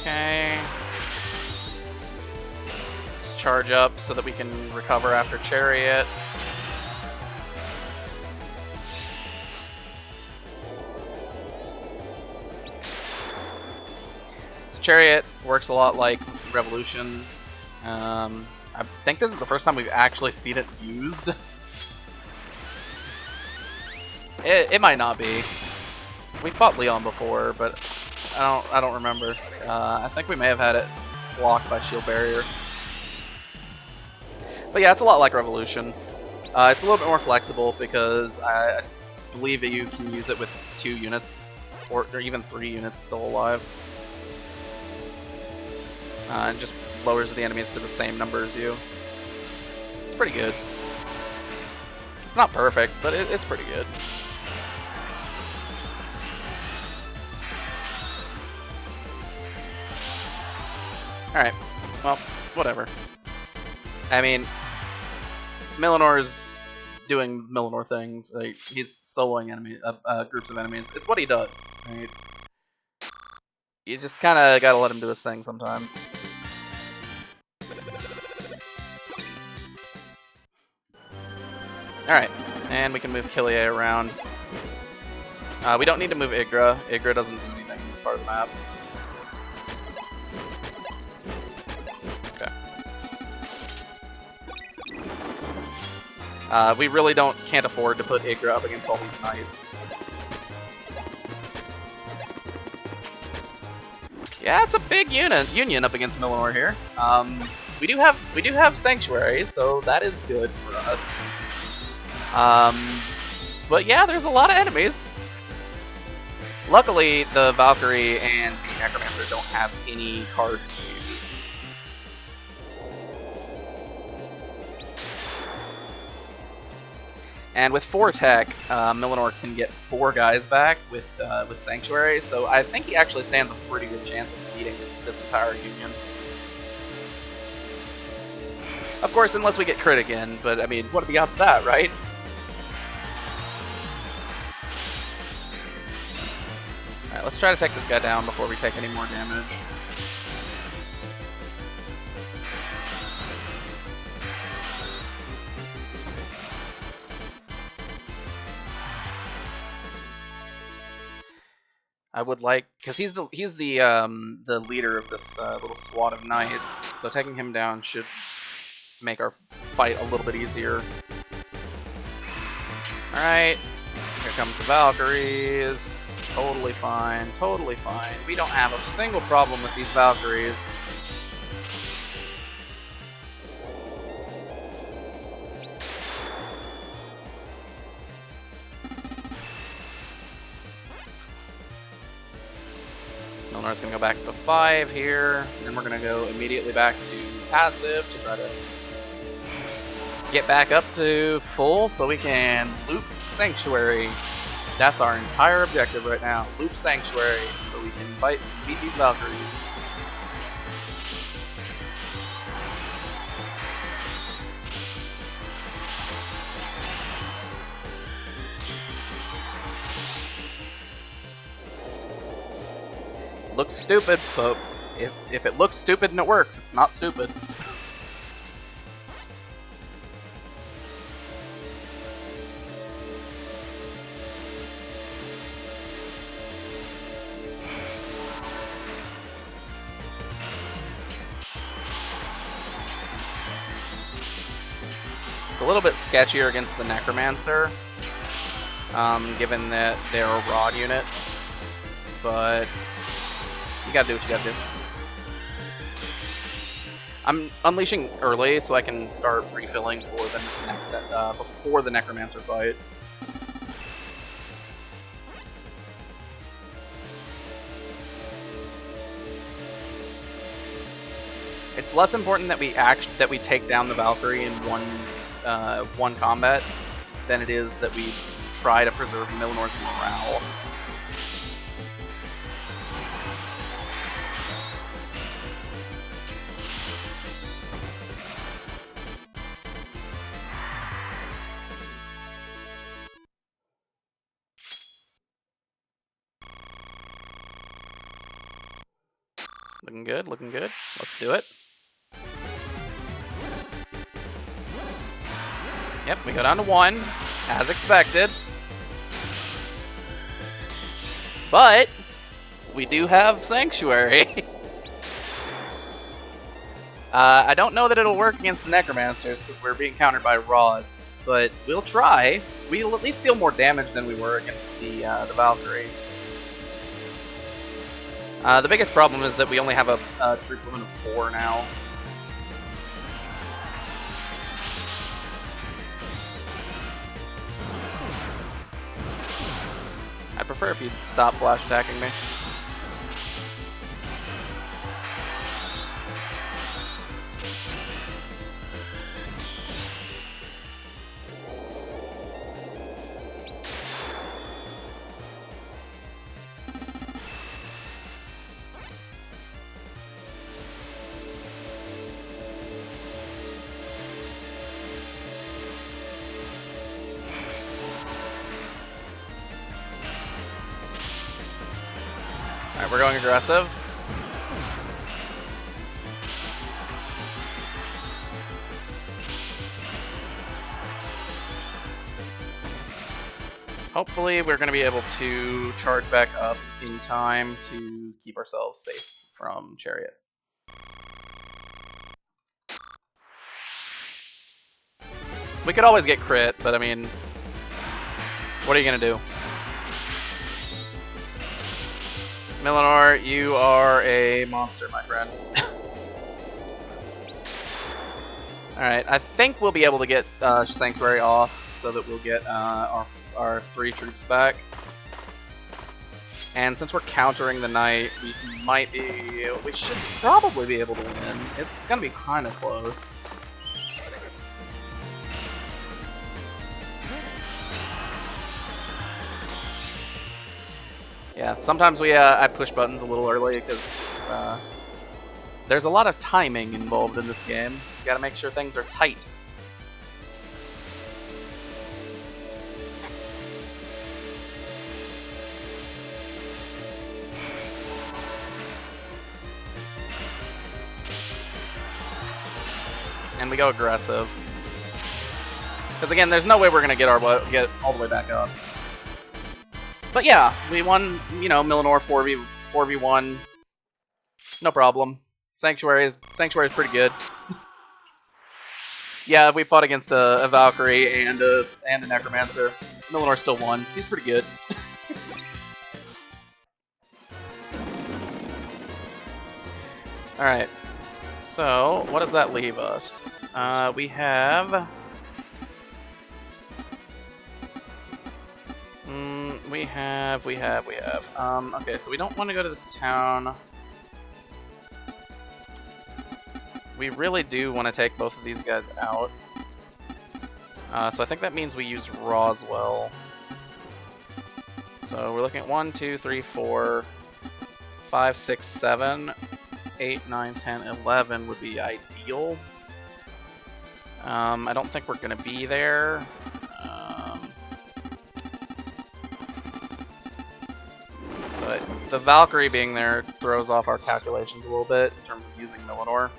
Okay. Let's charge up so that we can recover after Chariot. So Chariot works a lot like Revolution. I think this is the first time we've actually seen it used. It might not be. We fought Leon before, but I don't remember. I think we may have had it blocked by shield barrier. But yeah, it's a lot like Revolution. It's a little bit more flexible because I believe that you can use it with 2 units or even 3 units still alive. And just lowers the enemies to the same number as you. It's pretty good. It's not perfect, but it's pretty good. Alright, well, whatever. I mean, Milinor's doing Milinor things. Like, he's soloing groups of enemies. It's what he does, right? You just kind of gotta let him do his thing sometimes. Alright, and we can move Killia around. We don't need to move Yggdra. Yggdra doesn't do anything in this part of the map. Okay. We really can't afford to put Yggdra up against all these knights. Yeah, it's a big union up against Milinor here. We do have Sanctuary, so that is good for us. But yeah, there's a lot of enemies. Luckily, the Valkyrie and the Necromancer don't have any cards to use. And with 4 tech, Milinor can get 4 guys back with Sanctuary, so I think he actually stands a pretty good chance of beating this entire union. Of course, unless we get crit again, but I mean, what are the odds of that, right? Alright, let's try to take this guy down before we take any more damage. I would like, because he's the leader of this little squad of knights, so taking him down should make our fight a little bit easier. All right, here comes the Valkyries. It's totally fine, totally fine. We don't have a single problem with these Valkyries. Milinor's gonna go back to 5 here, and then we're gonna go immediately back to passive to try to get back up to full so we can loop Sanctuary. That's our entire objective right now. Loop Sanctuary so we can beat these Valkyries. Looks stupid, but if it looks stupid and it works, it's not stupid. It's a little bit sketchier against the Necromancer, given that they're a rod unit, but you gotta do what you gotta do. I'm unleashing early so I can start refilling for the next before the Necromancer fight. It's less important that we take down the Valkyrie in one combat than it is that we try to preserve Milinor's morale. Looking good, looking good. Let's do it. Yep, we go down to 1, as expected. But we do have Sanctuary. I don't know that it'll work against the Necromancers because we're being countered by rods, but we'll try. We'll at least deal more damage than we were against the Valkyrie. The biggest problem is that we only have a troop limit of 4 now. I'd prefer if you'd stop flash attacking me. Alright, we're going aggressive. Hopefully we're going to be able to charge back up in time to keep ourselves safe from Chariot. We could always get crit, but I mean, what are you going to do? Millenor, you are a monster, my friend. Alright, I think we'll be able to get Sanctuary off so that we'll get our 3 troops back. And since we're countering the Knight, we should probably be able to win. It's gonna be kind of close. Yeah, sometimes I push buttons a little early because there's a lot of timing involved in this game. You gotta make sure things are tight. And we go aggressive. Because again, there's no way we're gonna get all the way back up. But yeah, we won, you know, Millenor 4v1. No problem. Sanctuary is pretty good. Yeah, we fought against a Valkyrie and a Necromancer. Millenor still won. He's pretty good. Alright. So, what does that leave us? We have... Okay, so we don't want to go to this town. We really do want to take both of these guys out. So I think that means we use Roswell. So we're looking at 1, 2, 3, 4, 5, 6, 7, 8, 9, 10, 11 would be ideal. I don't think we're going to be there. But the Valkyrie being there throws off our calculations a little bit in terms of using Millenor.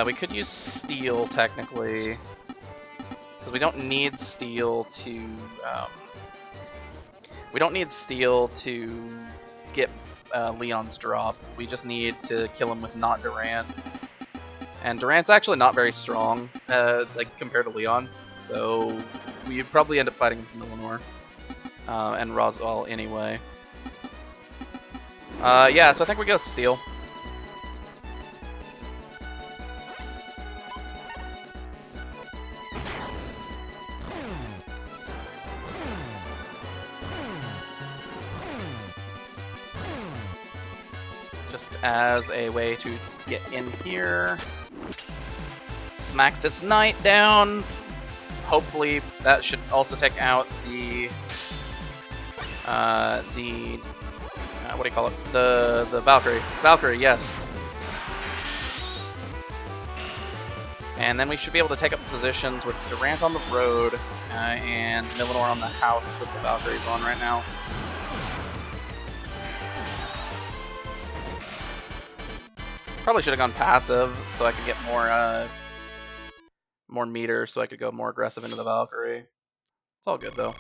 We could use steel technically, because we don't need steel to. We don't need steel to get Leon's drop. We just need to kill him with not Durant. And Durant's actually not very strong, like compared to Leon, so we'd probably end up fighting with Millenor and Roswell anyway. Yeah, so I think we go steel. Just as a way to get in here. Smack this knight down. Hopefully that should also take out the what do you call it? The Valkyrie. Valkyrie, yes. And then we should be able to take up positions with Durant on the road and Millenor on the house that the Valkyrie's on right now. Probably should have gone passive so I could get more meter so I could go more aggressive into the Valkyrie. It's all good though.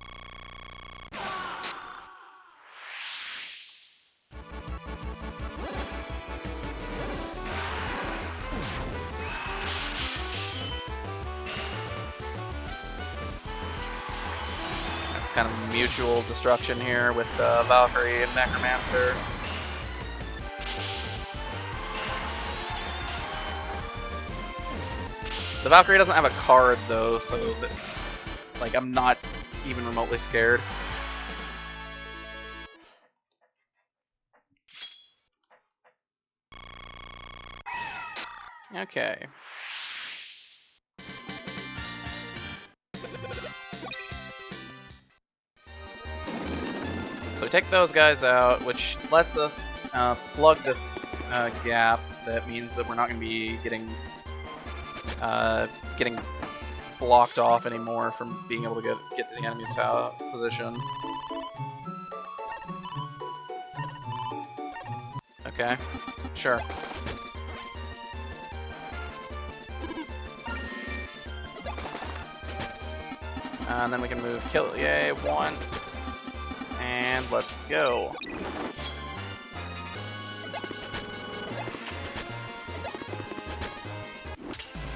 kind of mutual destruction here with Valkyrie and Necromancer. The Valkyrie doesn't have a card though, so that, like, I'm not even remotely scared. Okay. So we take those guys out, which lets us plug this gap. That means that we're not going to be getting blocked off anymore from being able to get to the enemy's position. Okay, sure. And then we can move Killier once, and let's go.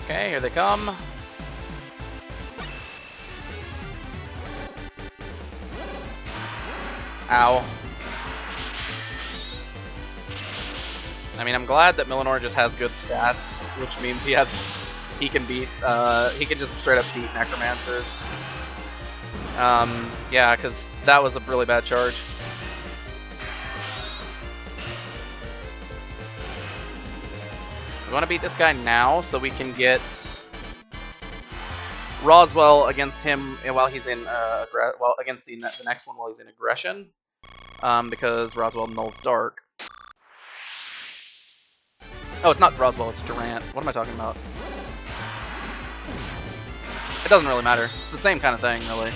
Okay, here they come. Ow. I mean, I'm glad that Millinor just has good stats, which means he can just straight up beat Necromancers. Yeah, because that was a really bad charge. We want to beat this guy now so we can get Roswell against him while he's in against the next one while he's in aggression, because Roswell nulls Dark. Oh, it's not Roswell, it's Durant. What am I talking about? It doesn't really matter. It's the same kind of thing, really.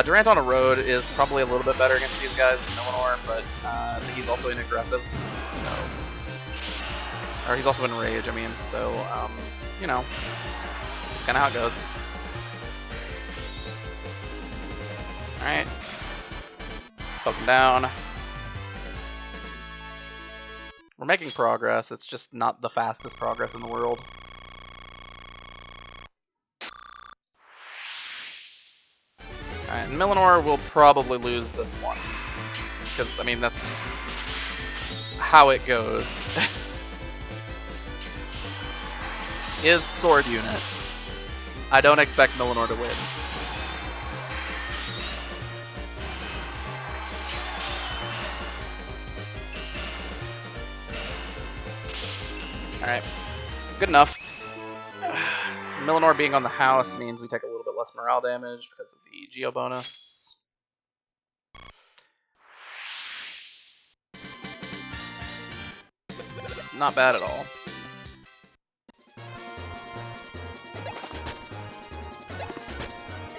Durant on a road is probably a little bit better against these guys than Millinor, but he's also in aggressive, so, or he's also in rage. I mean, so you know, just kind of how it goes. All right, poke him down. We're making progress. It's just not the fastest progress in the world. Alright, and Millinor will probably lose this one. Because, I mean, that's how it goes. Is sword unit. I don't expect Millinor to win. Alright, good enough. Millinor being on the house means we take a little bit less morale damage because of the Geo bonus. Not bad at all.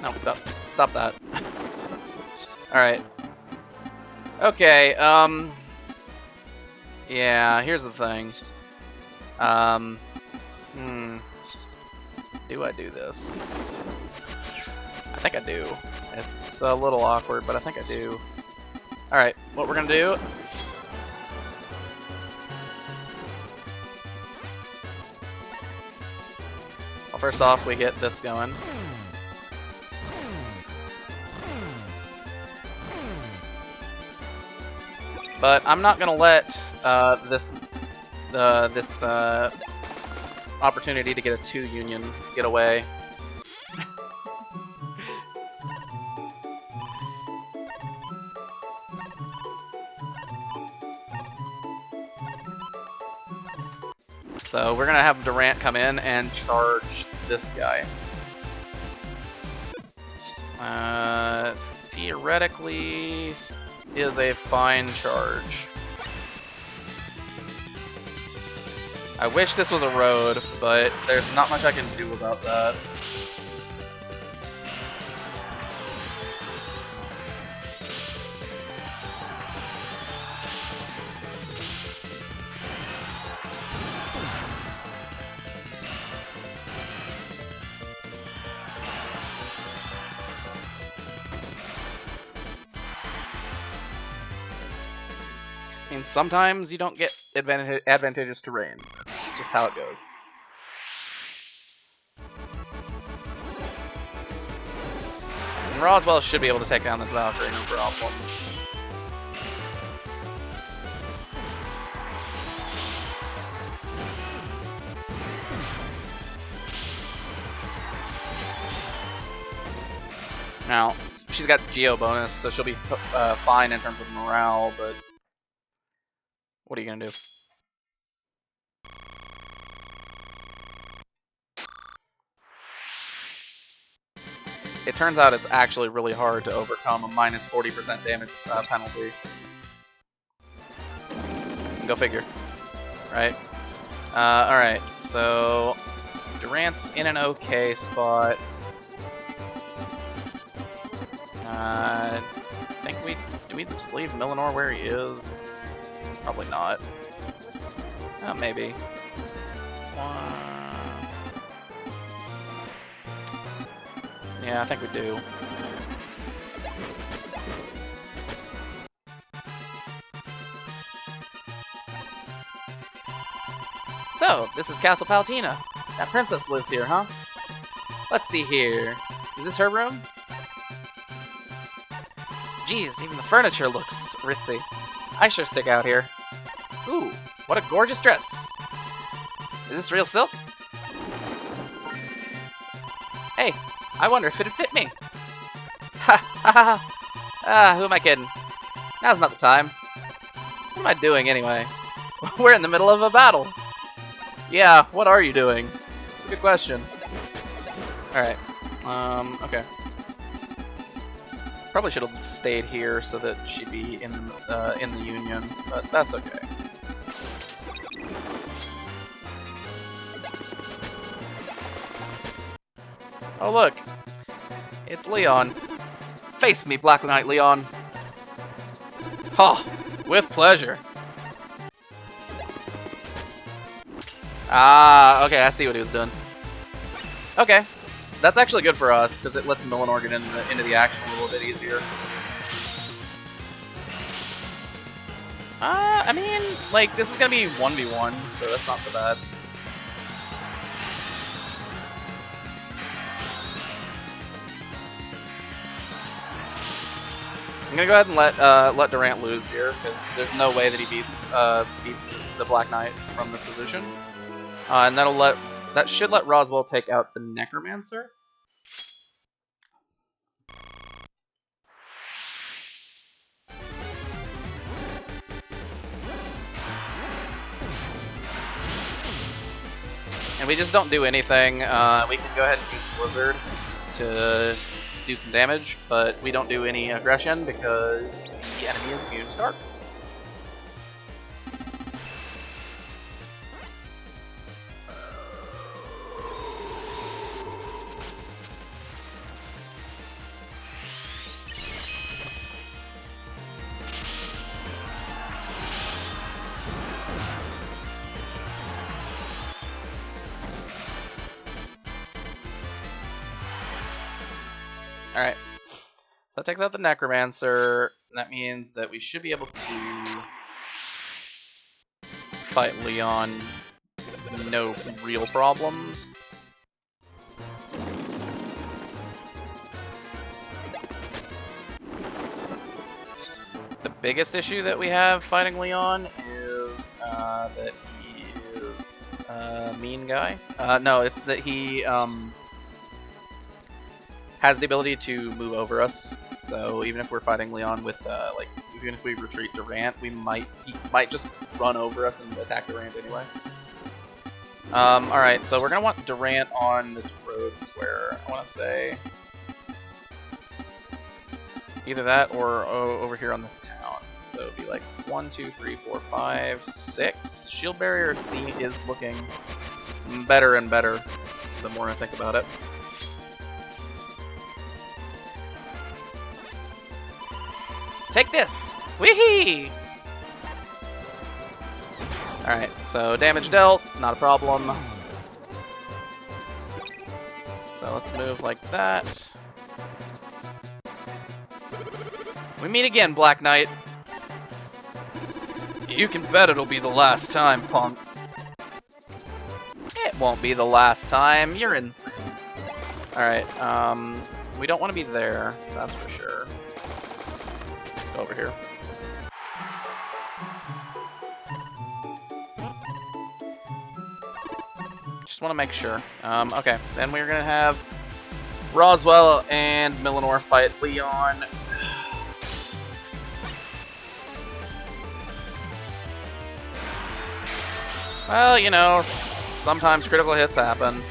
No, stop that. Alright. Okay, yeah, here's the thing. Do I do this? I think I do. It's a little awkward, but I think I do. Alright, what we're gonna do... Well, first off, we get this going. But I'm not gonna let this opportunity to get a 2 union get away. So we're gonna have Durant come in and charge this guy. Theoretically is a fine charge. I wish this was a road, but there's not much I can do about that. I mean, sometimes you don't get advantageous terrain. That's just how it goes. And Roswell should be able to take down this Valkyrie, no problem. Now, she's got Geo bonus, so she'll be fine in terms of morale, but what are you gonna do? It turns out it's actually really hard to overcome a minus 40% damage penalty. Go figure. Right? Alright, so Durant's in an okay spot. Do we just leave Millinor where he is? Probably not. Oh, maybe. Yeah, I think we do. So, this is Castle Paltina. That princess lives here, huh? Let's see here. Is this her room? Geez, even the furniture looks ritzy. I sure stick out here. Ooh, what a gorgeous dress. Is this real silk? Hey, I wonder if it'd fit me. Ha ha ha. Ah, who am I kidding? Now's not the time. What am I doing anyway? We're in the middle of a battle. Yeah, what are you doing? It's a good question. Alright. Okay. Probably should have stayed here so that she'd be in the Union, but that's okay. Oh look, it's Leon. Face me, Black Knight Leon. Ha! With pleasure. Ah, okay, I see what he was doing. Okay. That's actually good for us, because it lets Millinor get into the action a little bit easier. I mean, like, this is going to be 1v1, so that's not so bad. I'm going to go ahead and let Durant lose here, because there's no way that he beats the Black Knight from this position. And that should let Roswell take out the Necromancer. And we just don't do anything. We can go ahead and use Blizzard to do some damage, but we don't do any aggression because the enemy is immune to dark. Alright, so that takes out the Necromancer, and that means that we should be able to fight Leon with no real problems. The biggest issue that we have fighting Leon is that he is a mean guy. No, it's that he has the ability to move over us, so even if we're fighting Leon with, like, even if we retreat Durant, he might just run over us and attack Durant anyway. Alright, so we're gonna want Durant on this road square, I wanna say. Either that or over here on this town. So it'd be like 1, 2, 3, 4, 5, 6. Shield Barrier C is looking better and better the more I think about it. Take this! Wee-hee! Alright, so damage dealt, not a problem. So let's move like that. We meet again, Black Knight. You can bet it'll be the last time, punk. It won't be the last time, you're insane. Alright, We don't want to be there, that's for sure. Let's go over here. Just want to make sure. Okay, then we're going to have Roswell and Millinor fight Leon. Well, you know, sometimes critical hits happen.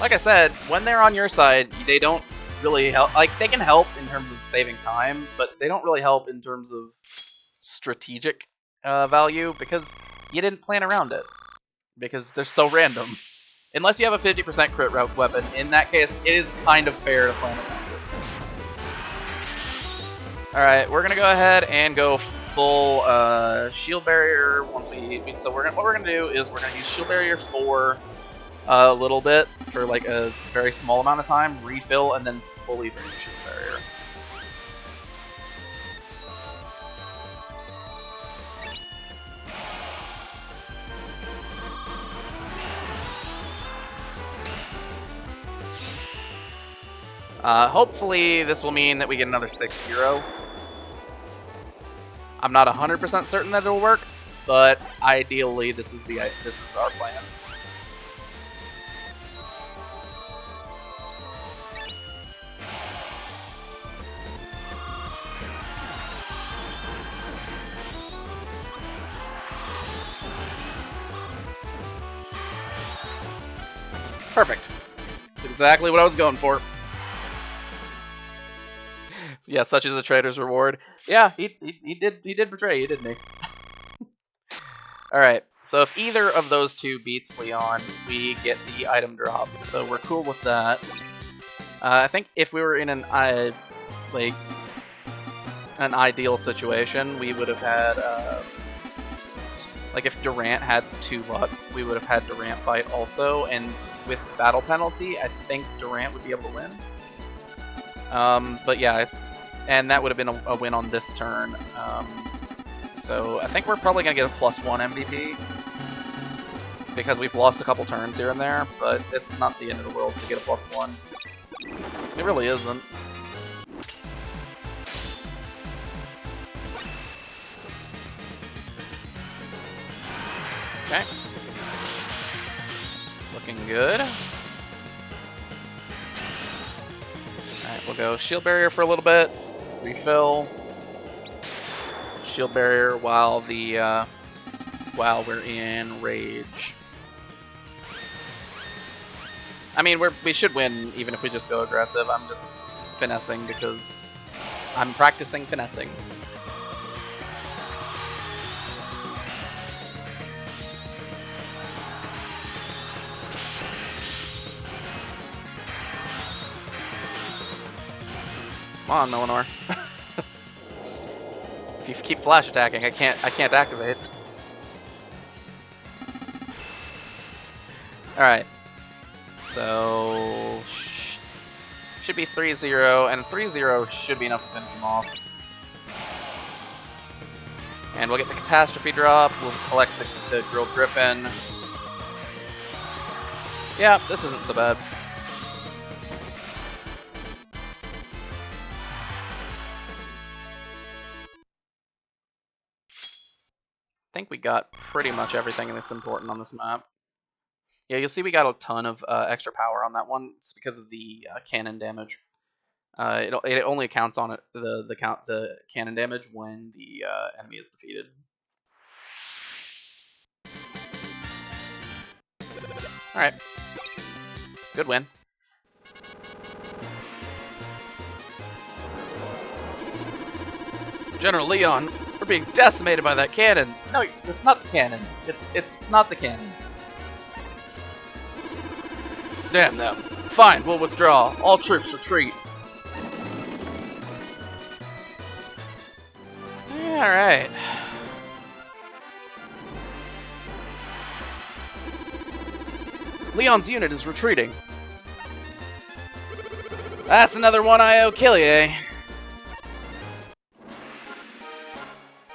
Like I said, when they're on your side, they don't really help. Like, they can help in terms of saving time, but they don't really help in terms of strategic value because you didn't plan around it. Because they're so random. Unless you have a 50% crit weapon, in that case, it is kind of fair to plan around it. Alright, we're gonna go ahead and go full shield barrier once so what we're gonna do is we're gonna use shield barrier for a little bit, for like a very small amount of time, refill, and then fully drain shield barrier. Hopefully this will mean that we get another 6-0. I'm not 100% certain that it'll work, but ideally this is our plan. Perfect. That's exactly what I was going for. Yeah, such is a traitor's reward. Yeah, he did betray you, didn't he? Alright, so if either of those two beats Leon, we get the item drop, so we're cool with that. I think if we were in an ideal situation, we would have had like if Durant had 2 luck, we would have had Durant fight also, and with battle penalty, I think Durant would be able to win. But yeah, and that would have been a win on this turn. So I think we're probably going to get a +1 MVP because we've lost a couple turns here and there, but it's not the end of the world to get a +1. It really isn't. Okay. Looking good. Alright, we'll go shield barrier for a little bit. Refill. Shield barrier while we're in rage. I mean, we should win even if we just go aggressive. I'm just finessing because I'm practicing finessing. Come on, Millinor. If you keep flash attacking, I can't activate. Alright. So should be 3-0, and 3-0 should be enough to finish him off. And we'll get the catastrophe drop, we'll collect the grilled griffin. Yeah, this isn't so bad. I think we got pretty much everything that's important on this map. Yeah, you'll see we got a ton of extra power on that one. It's because of the cannon damage. It only accounts on the cannon damage when the enemy is defeated. All right, good win. General Leon, we're being decimated by that cannon. No, it's not the cannon. It's not the cannon. Damn them. Fine, we'll withdraw. All troops retreat. Alright. Leon's unit is retreating. That's another 1 IO kill, eh?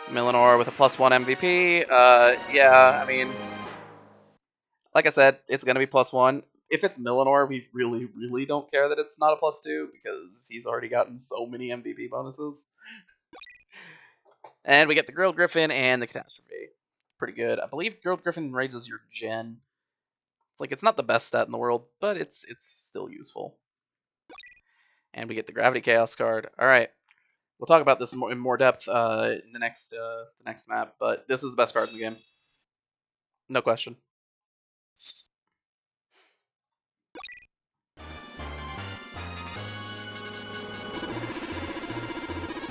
Millinor with a +1 MVP. Yeah, I mean, like I said, it's going to be +1. If it's Millinor, we really, really don't care that it's not a +2 because he's already gotten so many MVP bonuses. And we get the Grilled Griffin and the Catastrophe. Pretty good. I believe Grilled Griffin raises your gen. It's like, it's not the best stat in the world, but it's still useful. And we get the Gravity Chaos card. All right. We'll talk about this in more depth in the next map, but this is the best card in the game. No question.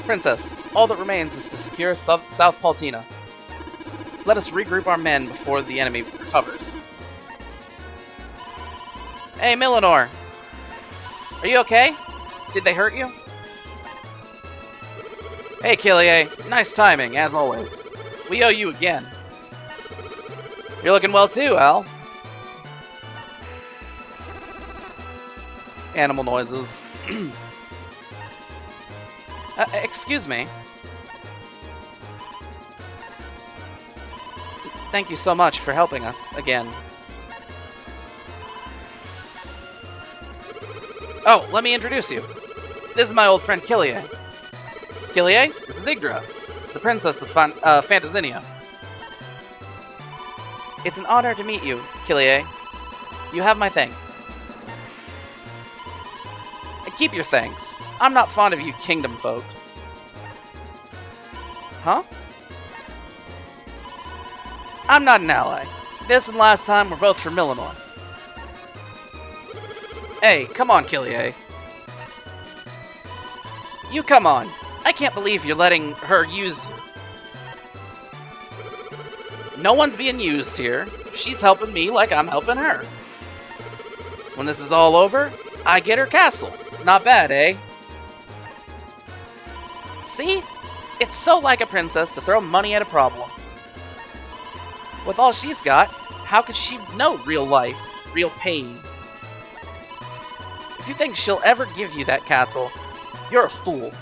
Princess, all that remains is to secure South Paltina. Let us regroup our men before the enemy recovers. Hey, Millinor! Are you okay? Did they hurt you? Hey, Killier. Nice timing, as always. We owe you again. You're looking well too, Al. Animal noises. Excuse me. Thank you so much for helping us again. Oh, let me introduce you. This is my old friend Killier. Killier, this is Yggdra, the princess of Fantasinian. It's an honor to meet you, Killier. You have my thanks. Keep your thanks. I'm not fond of you kingdom folks. Huh? I'm not an ally. This and last time were both for Millinor. Hey, come on, Killier. You come on. I can't believe you're letting her use you. No one's being used here. She's helping me like I'm helping her. When this is all over, I get her castle. Not bad, eh? See? It's so like a princess to throw money at a problem. With all she's got, how could she know real life, real pain? If you think she'll ever give you that castle, you're a fool.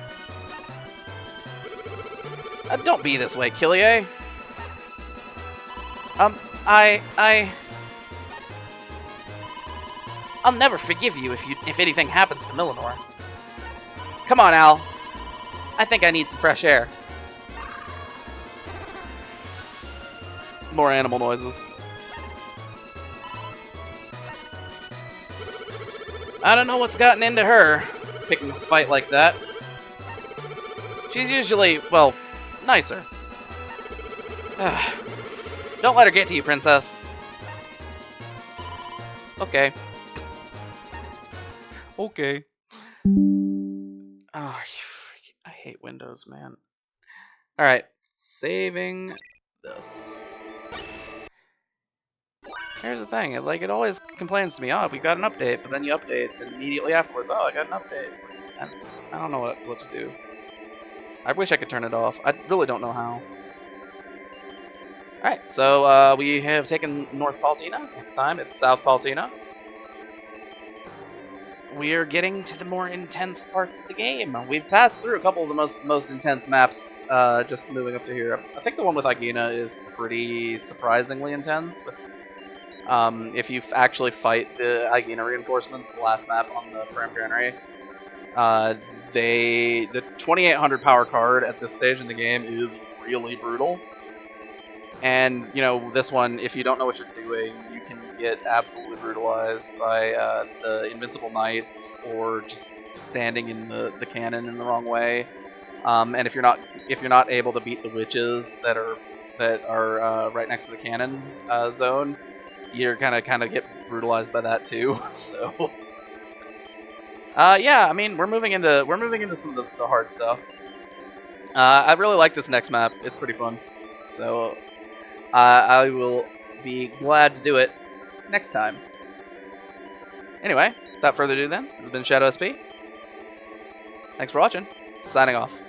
Don't be this way, Killier. I'll never forgive you if anything happens to Millinor. Come on, Al. I think I need some fresh air. More animal noises. I don't know what's gotten into her, picking a fight like that. She's usually, well, nicer. Don't let her get to you, princess. Okay. Okay. Oh, I hate Windows, man. Alright. Saving this. Here's the thing, it always complains to me, oh, we got an update, but then you update, and immediately afterwards, oh, I got an update. And I don't know what to do. I wish I could turn it off. I really don't know how. Alright, so we have taken North Paltina. Next time, it's South Paltina. We're getting to the more intense parts of the game. We've passed through a couple of the most intense maps, just moving up to here. I think the one with Yggdra is pretty surprisingly intense. With, if you actually fight the Yggdra reinforcements, the last map on the Fram Granary, the 2800 power card at this stage in the game is really brutal. And, you know, this one, if you don't know what you're doing, you can get absolutely brutalized by the Invincible Knights or just standing in the cannon in the wrong way. And if you're not able to beat the witches that are right next to the cannon zone, you're kind of get brutalized by that too. So, yeah, I mean, we're moving into some of the hard stuff. I really like this next map. It's pretty fun. So. I will be glad to do it next time. Anyway, without further ado then, this has been Shadow SP. Thanks for watching. Signing off.